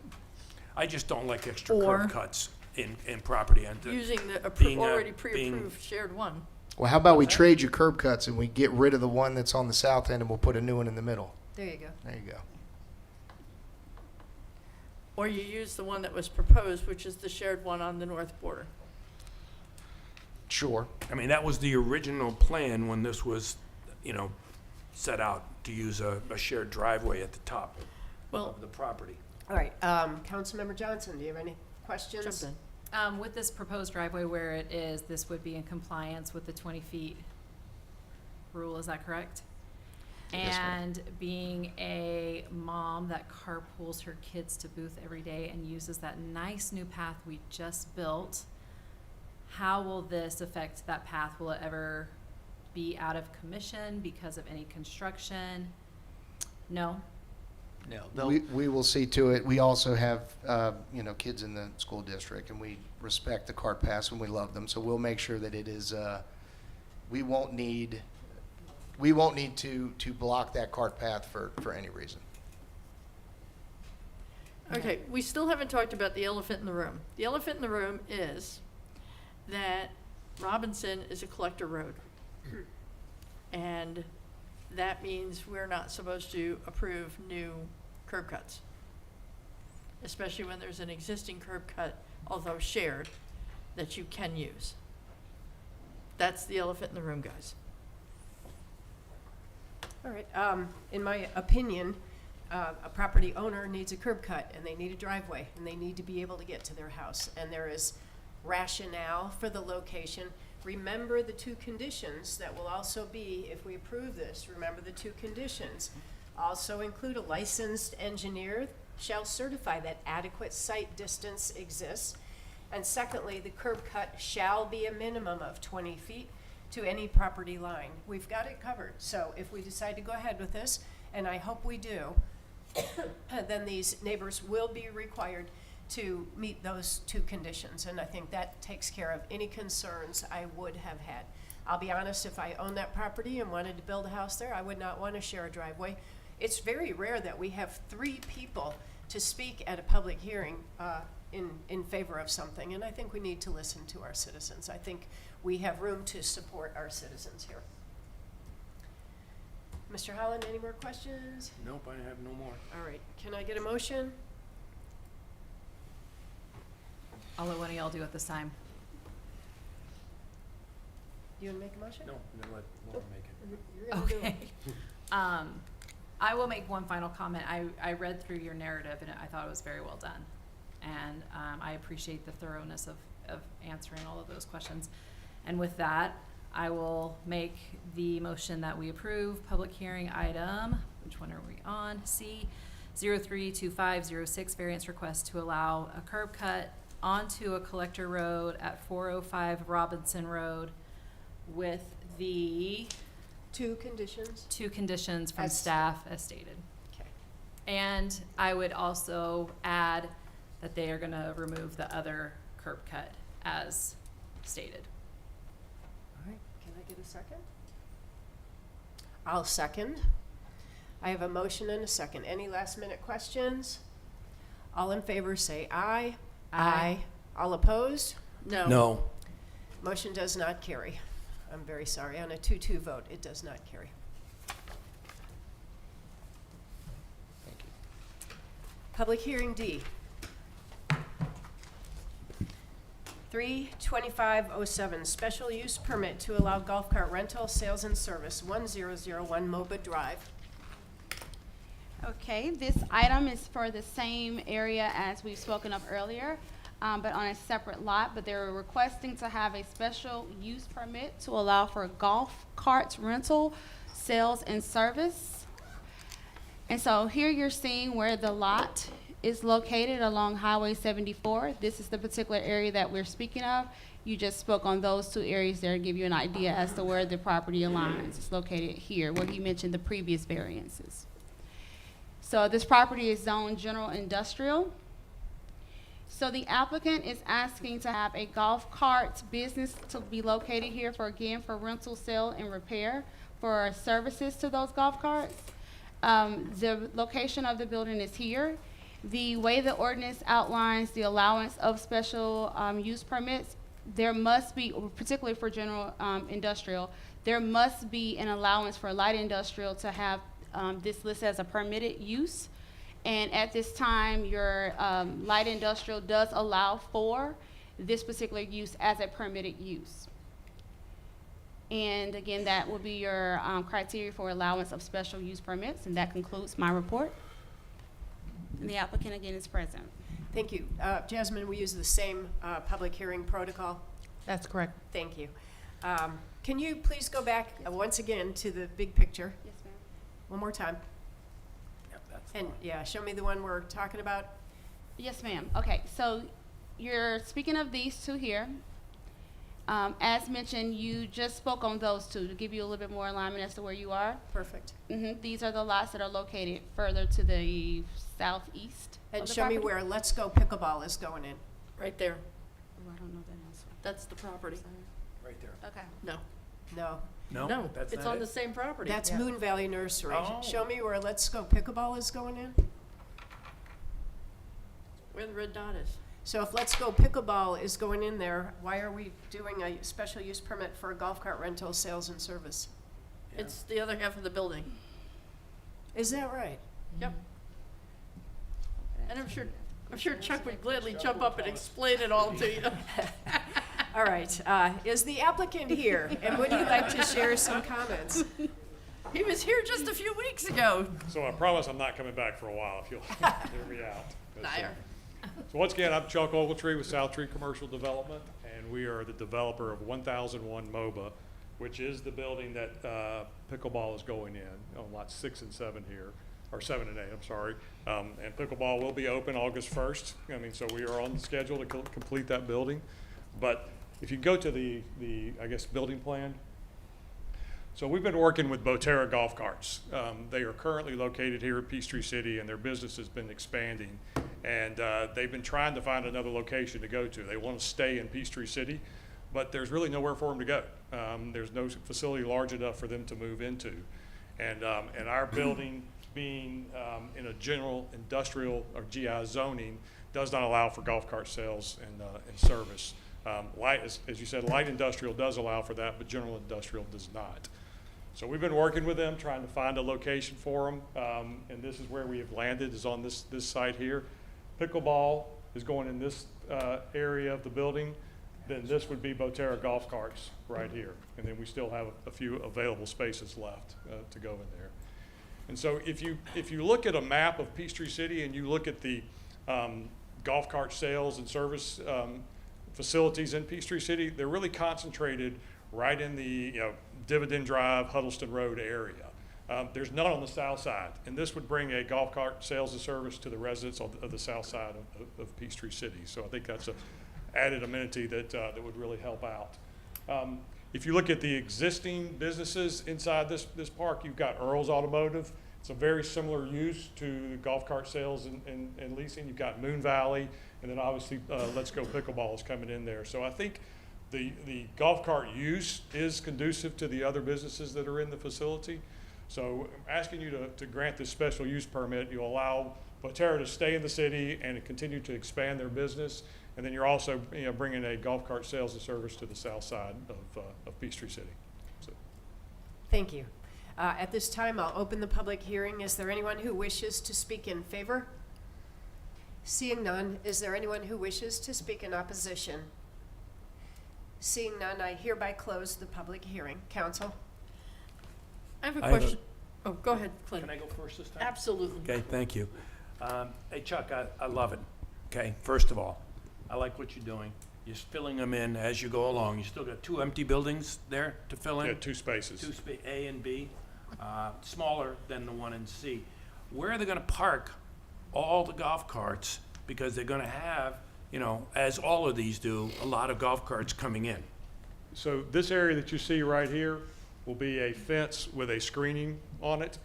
I just don't like extra Or- curb cuts in property. And Using the being, already being- pre-approved shared one. Well, how about we trade your curb cuts and we get rid of the one that's on the south end and we'll put a new one in the middle? There you go. There you go. Or you use the one that was proposed, which is the shared one on the north border. Sure. I mean, that was the original plan when this was, set out to use a shared driveway at the top Well, of the property. All right, Councilmember Johnson, do you have any questions? jump in. With this proposed driveway where it is, this would be in compliance with the 20 feet rule, is that correct? Yes, ma'am. And being a mom that carpools her kids to Booth every day and uses that nice new path we just built, how will this affect that path? Will it ever be out of commission because of any construction? No? No, We will see to it. We also have, kids in the school district, and we respect the cart paths and we love them. So we'll make sure that it is, we won't need to block that cart path for any reason. Okay, we still haven't talked about the elephant in the room. The elephant in the room is that Robinson is a collector road. And that means we're not supposed to approve new curb cuts, especially when there's an existing curb cut, although shared, that you can use. That's the elephant in the room, guys. All right, in my opinion, a property owner needs a curb cut, and they need a driveway, and they need to be able to get to their house, and there is rationale for the location. Remember the two conditions that will also be, if we approve this, remember the two conditions. Also include a licensed engineer shall certify that adequate site distance exists. And secondly, the curb cut shall be a minimum of 20 feet to any property line. We've got it covered. So if we decide to go ahead with this, and I hope we do, then these neighbors will be required to meet those two conditions. And I think that takes care of any concerns I would have had. I'll be honest, if I owned that property and wanted to build a house there, I would not want to share a driveway. It's very rare that we have 3 people to speak at a public hearing in favor of something, and I think we need to listen to our citizens. I think we have room to support our citizens here. Mr. Holland, any more questions? Nope, I have no more. All right, can I get a motion? I'll let one of y'all do it this time. You want to make a motion? No, I'm gonna let Laura make it. You're gonna do it. Okay. I will make one final comment. I read through your narrative and I thought it was very well done. And I appreciate the thoroughness of answering all of those questions. And with that, I will make the motion that we approve public hearing item, which one are we on? C, 032506, variance request to allow a curb cut onto a collector road at 405 Robinson Road with the Two conditions? 2 conditions from As- staff as stated. Okay. And I would also add that they are gonna remove the other curb cut as stated. All right, can I get a second? I'll second. I have a motion and a second. Any last minute questions? All in favor say aye. Aye. All opposed? No. No. Motion does not carry. I'm very sorry. On a 2-2 vote, it does not carry. Thank you. Public hearing D. 32507, special use permit to allow golf cart rental, sales and service, 1001 MOBA Drive. Okay, this item is for the same area as we've spoken of earlier, but on a separate lot, but they're requesting to have a special use permit to allow for golf carts rental, sales and service. And so here you're seeing where the lot is located along Highway 74. This is the particular area that we're speaking of. You just spoke on those two areas there to give you an idea as to where the property aligns. It's located here, where he mentioned the previous variances. So this property is zoned general industrial. So the applicant is asking to have a golf cart business to be located here for, again, for rental, sale, and repair for services to those golf carts. The location of the building is here. The way the ordinance outlines the allowance of special use permits, there must be, particularly for general industrial, there must be an allowance for light industrial to have this listed as a permitted use. And at this time, your light industrial does allow for this particular use as a permitted use. And again, that will be your criteria for allowance of special use permits, and that concludes my report. And the applicant again is present. Thank you. Jasmine, we use the same public hearing protocol? That's correct. Thank you. Can you please go back once again to the big picture? Yes, ma'am. One more time. And yeah, show me the one we're talking about. Yes, ma'am. Okay, so you're speaking of these two here. As mentioned, you just spoke on those two to give you a little bit more alignment as to where you are. Perfect. These are the lots that are located further to the southeast. And of the show me property. where Let's Go Pickleball is going in. Right there. Oh, I don't know that answer. That's the property. Right there. Okay. No. No, No, That's it's not on it? the same property. that's Yeah. Moon Valley Nursery. Oh. Show me where Let's Go Pickleball is going in. Where the red dot is. So if Let's Go Pickleball is going in there, why are we doing a special use permit for a golf cart rental, sales, and service? It's the other half of the building. Is that right? Yep. And I'm sure Chuck would gladly jump up and explain it all to you. All right, is the applicant here, and would you like to share some comments? He was here just a few weeks ago. So I promise I'm not coming back for a while if you'll hear me out. Liar. So once again, I'm Chuck Ogletree with South Tree Commercial Development, and we are the developer of 1001 MOBA, which is the building that pickleball is going in on lots 6 and 7 here, or 7 and 8, I'm sorry. And pickleball will be open August 1st. I mean, so we are on the schedule to complete that building. But if you go to the I guess, building plan. So we've been working with Boterra Golf Carts. They are currently located here at Peachtree City, and their business has been expanding. And they've been trying to find another location to go to. They want to stay in Peachtree City, but there's really nowhere for them to go. There's no facility large enough for them to move into. And our building being in a general industrial or GI zoning does not allow for golf cart sales and service. Light, as you said, light industrial does allow for that, but general industrial does not. So we've been working with them, trying to find a location for them, and this is where we have landed, is on this site here. Pickleball is going in this area of the building. Then this would be Boterra golf carts right here, and then we still have a few available spaces left to go in there. And so if you look at a map of Peachtree City and you look at the golf cart sales and service facilities in Peachtree City, they're really concentrated right in the Dividend Drive, Huddleston Road area. There's none on the south side, and this would bring a golf cart sales and service to the residents of the south side of Peachtree City. So I think that's an added amenity that would really help out. If you look at the existing businesses inside this park, you've got Earl's Automotive. It's a very similar use to golf cart sales and leasing. You've got Moon Valley, and then obviously Let's Go Pickleball is coming in there. So I think the golf cart use is conducive to the other businesses that are in the facility. So I'm asking you to grant this special use permit. You allow Boterra to stay in the city and to continue to expand their business. And then you're also bringing a golf cart sales and service to the south side of Peachtree City. So. Thank you. At this time, I'll open the public hearing. Is there anyone who wishes to speak in favor? Seeing none, is there anyone who wishes to speak in opposition? Seeing none, I hereby close the public hearing. Counsel? I have a I have a- question. Oh, go ahead, Clint. Can I go first this time? Absolutely. Okay, thank you. Hey, Chuck, I love it. Okay, first of all, I like what you're doing. You're filling them in as you go along. You still got 2 empty buildings there to fill in? Yeah, 2 spaces. 2 A and B. smaller than the one in C. Where are they gonna park all the golf carts? Because they're gonna have, you know, as all of these do, a lot of golf carts coming in. So this area that you see right here will be a fence with a screening on it.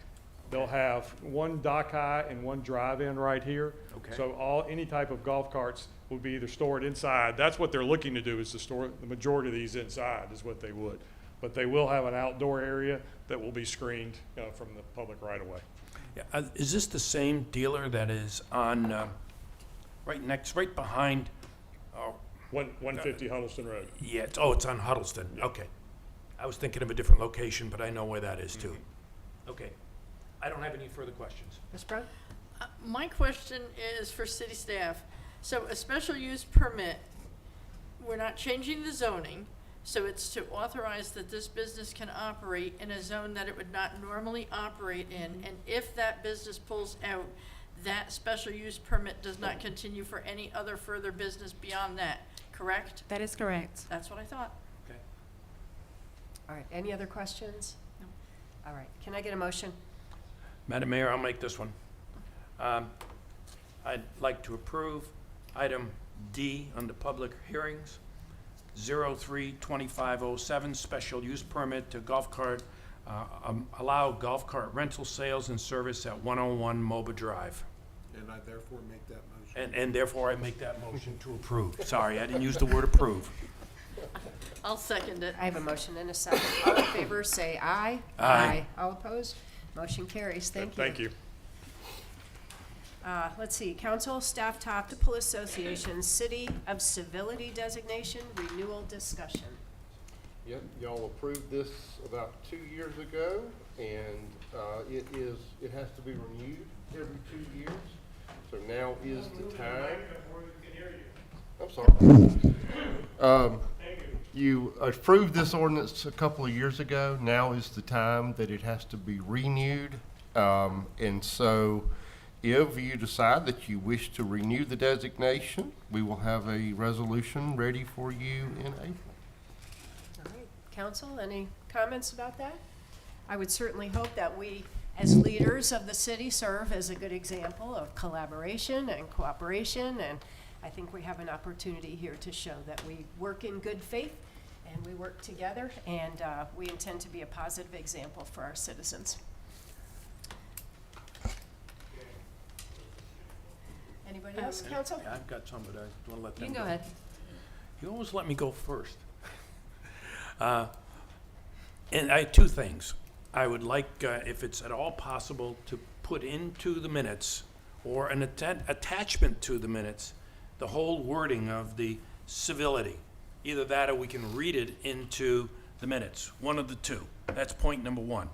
They'll have one dock high and one drive-in right here. Okay. So any type of golf carts will be either stored inside. That's what they're looking to do, is to store the majority of these inside is what they would. But they will have an outdoor area that will be screened from the public right away. Yeah, is this the same dealer that is on, right behind, 150 Huddleston Road. yeah, it's on Huddleston, okay. I was thinking of a different location, but I know where that is too. Okay, I don't have any further questions. Ms. Brown? My question is for city staff. So a special use permit, we're not changing the zoning, so it's to authorize that this business can operate in a zone that it would not normally operate in. And if that business pulls out, that special use permit does not continue for any other further business beyond that, correct? That is correct. That's what I thought. Okay. All right, any other questions? No. All right, can I get a motion? Madam Mayor, I'll make this one. I'd like to approve item D under public hearings, 03-2507, special use permit to golf cart, allow golf cart rental sales and service at 101 MOBA Drive. And I therefore make that motion. And therefore I make that motion to approve. Sorry, I didn't use the word approve. I'll second it. I have a motion and a second. All in favor, say aye. Aye. All opposed? Motion carries. Thank you. Thank you. Let's see, Council Staff Toptical Association City of Civility Designation Renewal Discussion. Yep, y'all approved this about 2 years ago, and it has to be renewed every 2 years. So now is the time. I'm sorry. You approved this ordinance a couple of years ago. Now is the time that it has to be renewed. And so if you decide that you wish to renew the designation, we will have a resolution ready for you in April. All right, Council, any comments about that? I would certainly hope that we, as leaders of the city, serve as a good example of collaboration and cooperation, and I think we have an opportunity here to show that we work in good faith and we work together, and we intend to be a positive example for our citizens. Anybody else, Council? Yeah, I've got some, but I want to let them You can go ahead. You always let me go first. And I have two things. I would like, if it's at all possible, to put into the minutes or an attachment to the minutes, the whole wording of the civility. Either that or we can read it into the minutes, one of the two. That's point number one.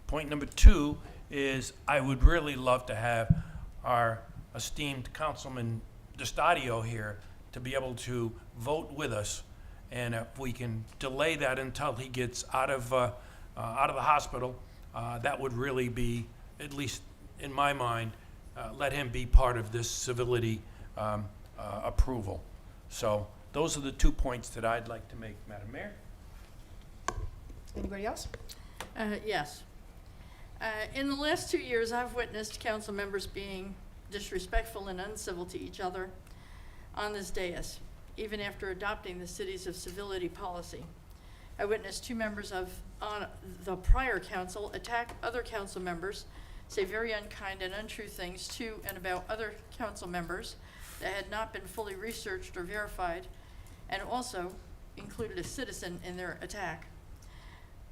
Point number two is I would really love to have our esteemed Councilman DiStadio here to be able to vote with us. And if we can delay that until he gets out of the hospital, that would really be, at least in my mind, let him be part of this civility approval. So those are the 2 points that I'd like to make, Madam Mayor. Anybody else? Yes. In the last 2 years, I've witnessed council members being disrespectful and uncivil to each other on this dais, even after adopting the Cities of Civility policy. I witnessed 2 members on the prior council attack other council members, say very unkind and untrue things to and about other council members that had not been fully researched or verified, and also included a citizen in their attack.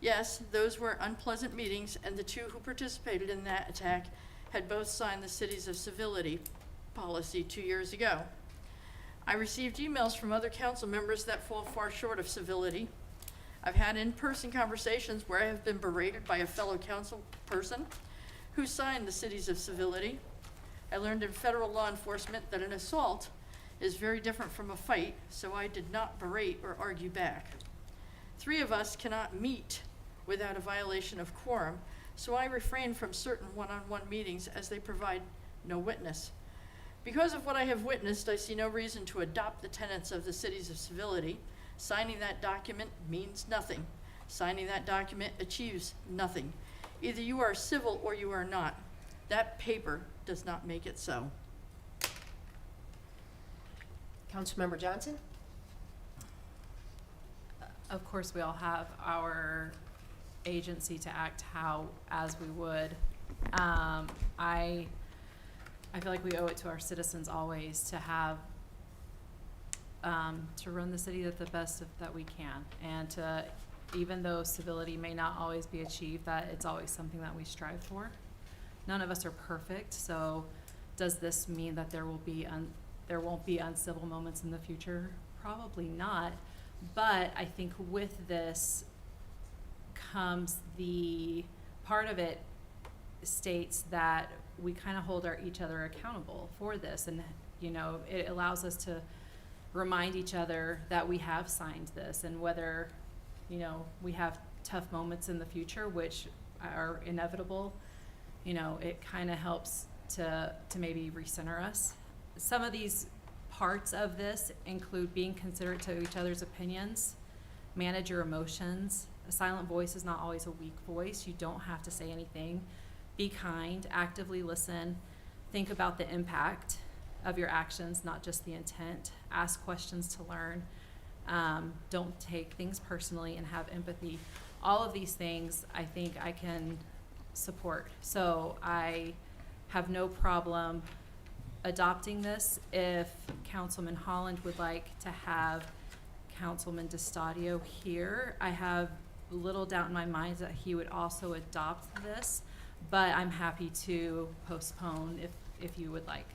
Yes, those were unpleasant meetings, and the 2 who participated in that attack had both signed the Cities of Civility policy 2 years ago. I received emails from other council members that fall far short of civility. I've had in-person conversations where I have been berated by a fellow council person who signed the Cities of Civility. I learned in federal law enforcement that an assault is very different from a fight, so I did not berate or argue back. 3 of us cannot meet without a violation of quorum, so I refrain from certain one-on-one meetings as they provide no witness. Because of what I have witnessed, I see no reason to adopt the tenets of the Cities of Civility. Signing that document means nothing. Signing that document achieves nothing. Either you are civil or you are not. That paper does not make it so. Councilmember Johnson? Of course, we all have our agency to act as we would. I feel like we owe it to our citizens always to have, to run the city at the best that we can, and to, even though civility may not always be achieved, that it's always something that we strive for. None of us are perfect, so does this mean that there won't be uncivil moments in the future? Probably not. But I think with this comes the part of it states that we kind of hold each other accountable for this, and you know, it allows us to remind each other that we have signed this, and whether, you know, we have tough moments in the future, which are inevitable, you know, it kind of helps to maybe recenter us. Some of these parts of this include being considerate to each other's opinions, manage your emotions. A silent voice is not always a weak voice. You don't have to say anything. Be kind, actively listen, think about the impact of your actions, not just the intent. Ask questions to learn. Don't take things personally, and have empathy. All of these things I think I can support. So I have no problem adopting this. If Councilman Holland would like to have Councilman DeStadio here, I have little doubt in my mind that he would also adopt this, but I'm happy to postpone if you would like.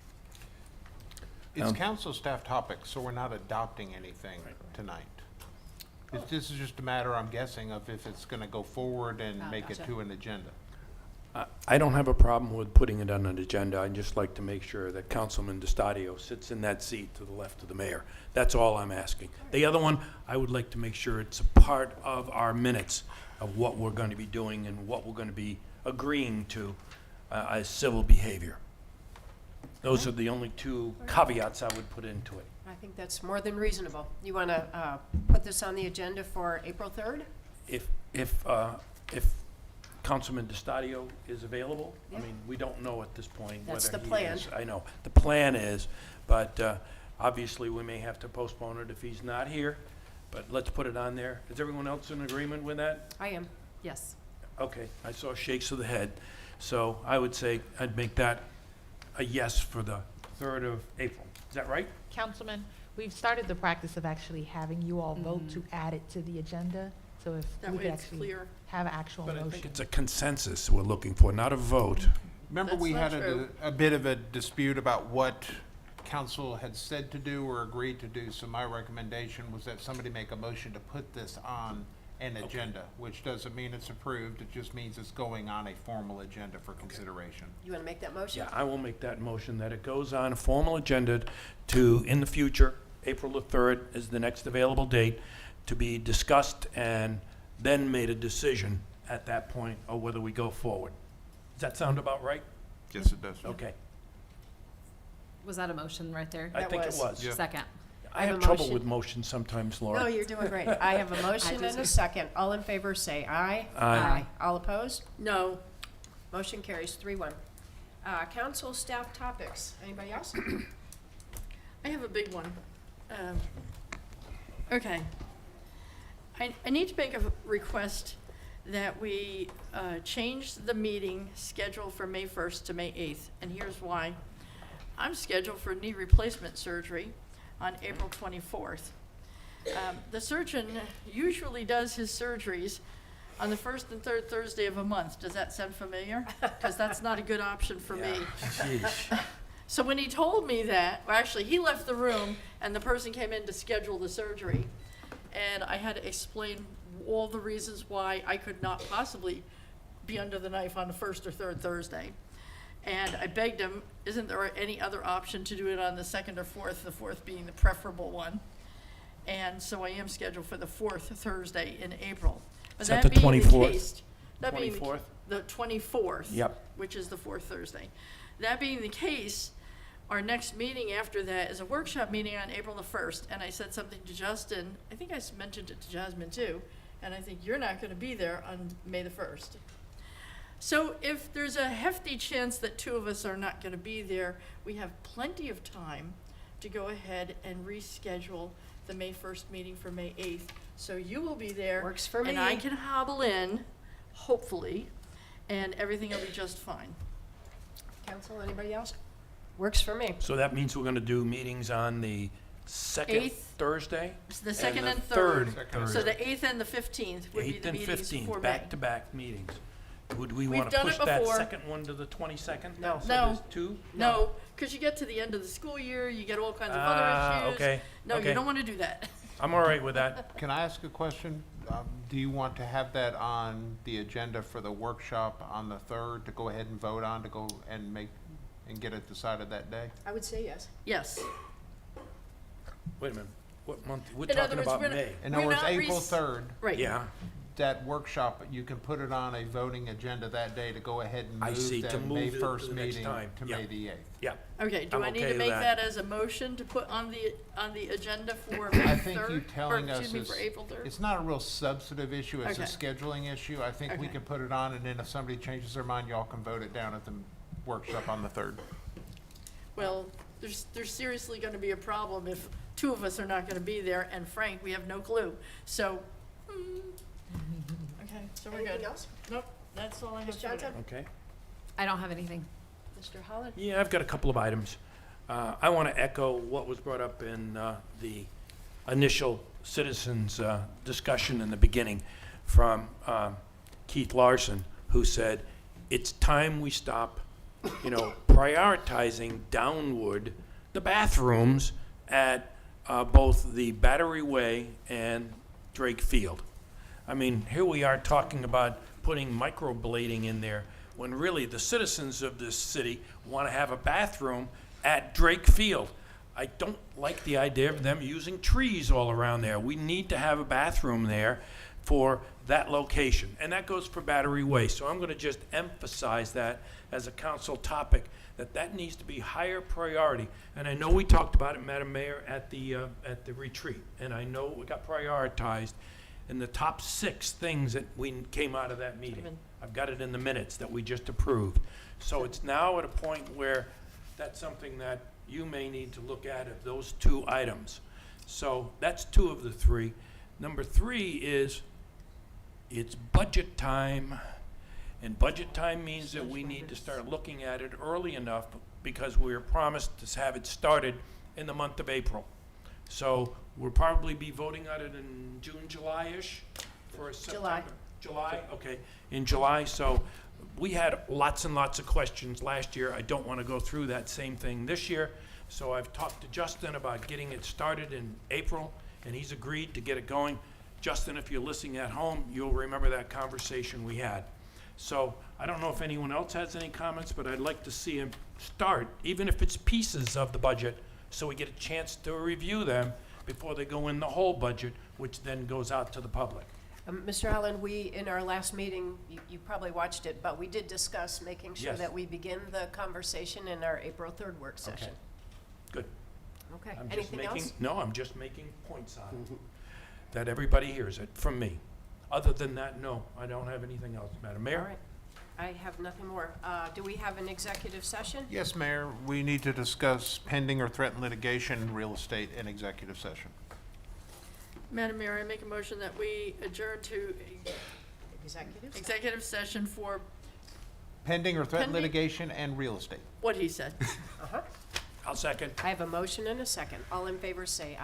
It's council staff topics, so we're not adopting anything tonight. This is just a matter, I'm guessing, of if it's gonna go forward and make it Gotcha. to an agenda. I don't have a problem with putting it on an agenda. I'd just like to make sure that Councilman DeStadio sits in that seat to the left of the mayor. That's all I'm asking. The other one, I would like to make sure it's a part of our minutes of what we're going to be doing and what we're going to be agreeing to as civil behavior. Those are the only two caveats I would put into it. I think that's more than reasonable. You want to put this on the agenda for April 3rd? If Councilman DeStadio is available, I mean, we don't know at this point That's whether the he plan. is. I know, the plan is, but obviously we may have to postpone it if he's not here, but let's put it on there. Is everyone else in agreement with that? I am. Yes. Okay, I saw shakes of the head, so I would say I'd make that a yes for the 3rd of April. Is that right? Councilman, we've started the practice of actually having you all vote to add it to the agenda. So if That we way could it's actually clear. have an actual But I motion. think it's a consensus we're looking for, not a vote. Remember, That's we not had true. a bit of a dispute about what council had said to do or agreed to do, so my recommendation was that somebody make a motion to put this on an agenda, which doesn't mean it's approved, it just means it's going on a formal agenda for consideration. You want to make that motion? Yeah, I will make that motion that it goes on a formal agenda to, in the future, April the 3rd is the next available date, to be discussed and then made a decision at that point of whether we go forward. Does that sound about right? Yes, it does. Okay. Was that a motion right there? I think it was. Yeah. Second. I have have a trouble motion. with motions sometimes, Laura. No, you're doing great. I have a motion do and a too. second. All in favor, say aye. Aye. All opposed? No. Motion carries 3-1. Council staff topics. Anybody else? I have a big one. Okay. I need to make a request that we change the meeting schedule from May 1st to May 8th, and here's why. I'm scheduled for knee replacement surgery on April 24th. The surgeon usually does his surgeries on the first and third Thursday of a month. Does that sound familiar? Because that's not a good option for me. Sheesh. So when he told me that, well, actually, he left the room and the person came in to schedule the surgery. And I had to explain all the reasons why I could not possibly be under the knife on the first or third Thursday. And I begged him, isn't there any other option to do it on the second or fourth, the fourth being the preferable one? And so I am scheduled for the fourth Thursday in April. But Is that the being 24th? case- that being the- 24th? The 24th. Yep. Which is the fourth Thursday. That being the case, our next meeting after that is a workshop meeting on April the 1st, and I said something to Justin, I think I mentioned it to Jasmine too, and I think you're not gonna be there on May the 1st. So if there's a hefty chance that two of us are not gonna be there, we have plenty of time to go ahead and reschedule the May 1st meeting for May 8th. So you will be there. Works for And I me. can hobble in, hopefully, and everything will be just fine. Council, anybody else? Works for me. So that means we're gonna do meetings on the second Eighth. Thursday? It's the second the and third. Thursday. So the 8th and the 15th would be Eighth the and meetings 15th, for May. back-to-back meetings. Would we We've wanna done push it that before. second one to the 22nd? No. So No. there's two? No, because you get to the end of the school year, you get all kinds of other issues. Okay, No, you okay. don't want to do that. I'm all right with that. Can I ask a question? Do you want to have that on the agenda for the workshop on the 3rd to go ahead and vote on, to go and get it decided that day? I would say yes. Yes. Wait a minute, what month, we're In other talking words, about we're not- May. In other We're words, not April rec- 3rd, Right. Yeah, that workshop, you can put it on a voting agenda that day to go ahead and I see, move to the move May it to 1st the next meeting time. to Yeah. May the 8th. yeah. Okay, do I'm I need okay to with make that. that as a motion to put on the agenda for I May think 3rd? you telling Or, us excuse me, is, for April 3rd? it's not a real substantive issue, it's a Okay. scheduling issue. I think we Okay. can put it on, and then if somebody changes their mind, y'all can vote it down at the workshop on the 3rd. Well, there's seriously going to be a problem if two of us are not going to be there, and Frank, we have no clue. So, okay, so we're good. Anything else? Nope, that's all I have Ms. for today. Johnson? Okay. I don't have anything. Mr. Holland? Yeah, I've got a couple of items. I want to echo what was brought up in the initial citizens' discussion in the beginning from Keith Larson, who said, it's time we stop, prioritizing downward the bathrooms at both the Battery Way and Drake Field. I mean, here we are talking about putting microblading in there, when really the citizens of this city want to have a bathroom at Drake Field. I don't like the idea of them using trees all around there. We need to have a bathroom there for that location, and that goes for Battery Way. So I'm going to just emphasize that as a council topic, that needs to be higher priority. And I know we talked about it, Madam Mayor, at the retreat, and I know it got prioritized in the top 6 things that we came out of that meeting. Amen. I've got it in the minutes that we just approved. So it's now at a point where that's something that you may need to look at of those 2 items. So that's 2 of the 3. Number 3 is, it's budget time. And budget time means that we need to start looking at it early enough, because we were promised to have it started in the month of April. So we'll probably be voting on it in June, July-ish for a September. July, okay, in July. So we had lots and lots of questions last year. I don't want to go through that same thing this year. So I've talked to Justin about getting it started in April, and he's agreed to get it going. Justin, if you're listening at home, you'll remember that conversation we had. So I don't know if anyone else has any comments, but I'd like to see him start, even if it's pieces of the budget, so we get a chance to review them before they go in the whole budget, which then goes out to the public. Mr. Holland, in our last meeting, you probably watched it, but we did discuss making sure Yes. that we begin the conversation in our April 3rd work session. Good. Okay, I'm just anything else? No, I'm just making points on it, that everybody hears it from me. Other than that, no, I don't have anything else, Madam Mayor. All right, I have nothing more. Do we have an executive session? Yes, Mayor, we need to discuss pending or threatened litigation in real estate in executive session. Madam Mayor, I make a motion that we adjourn to Executive? executive session for Pending or threatened Pending? litigation and real estate. what he said. Uh-huh. I'll second. I have a motion and a second. All in favor, say aye.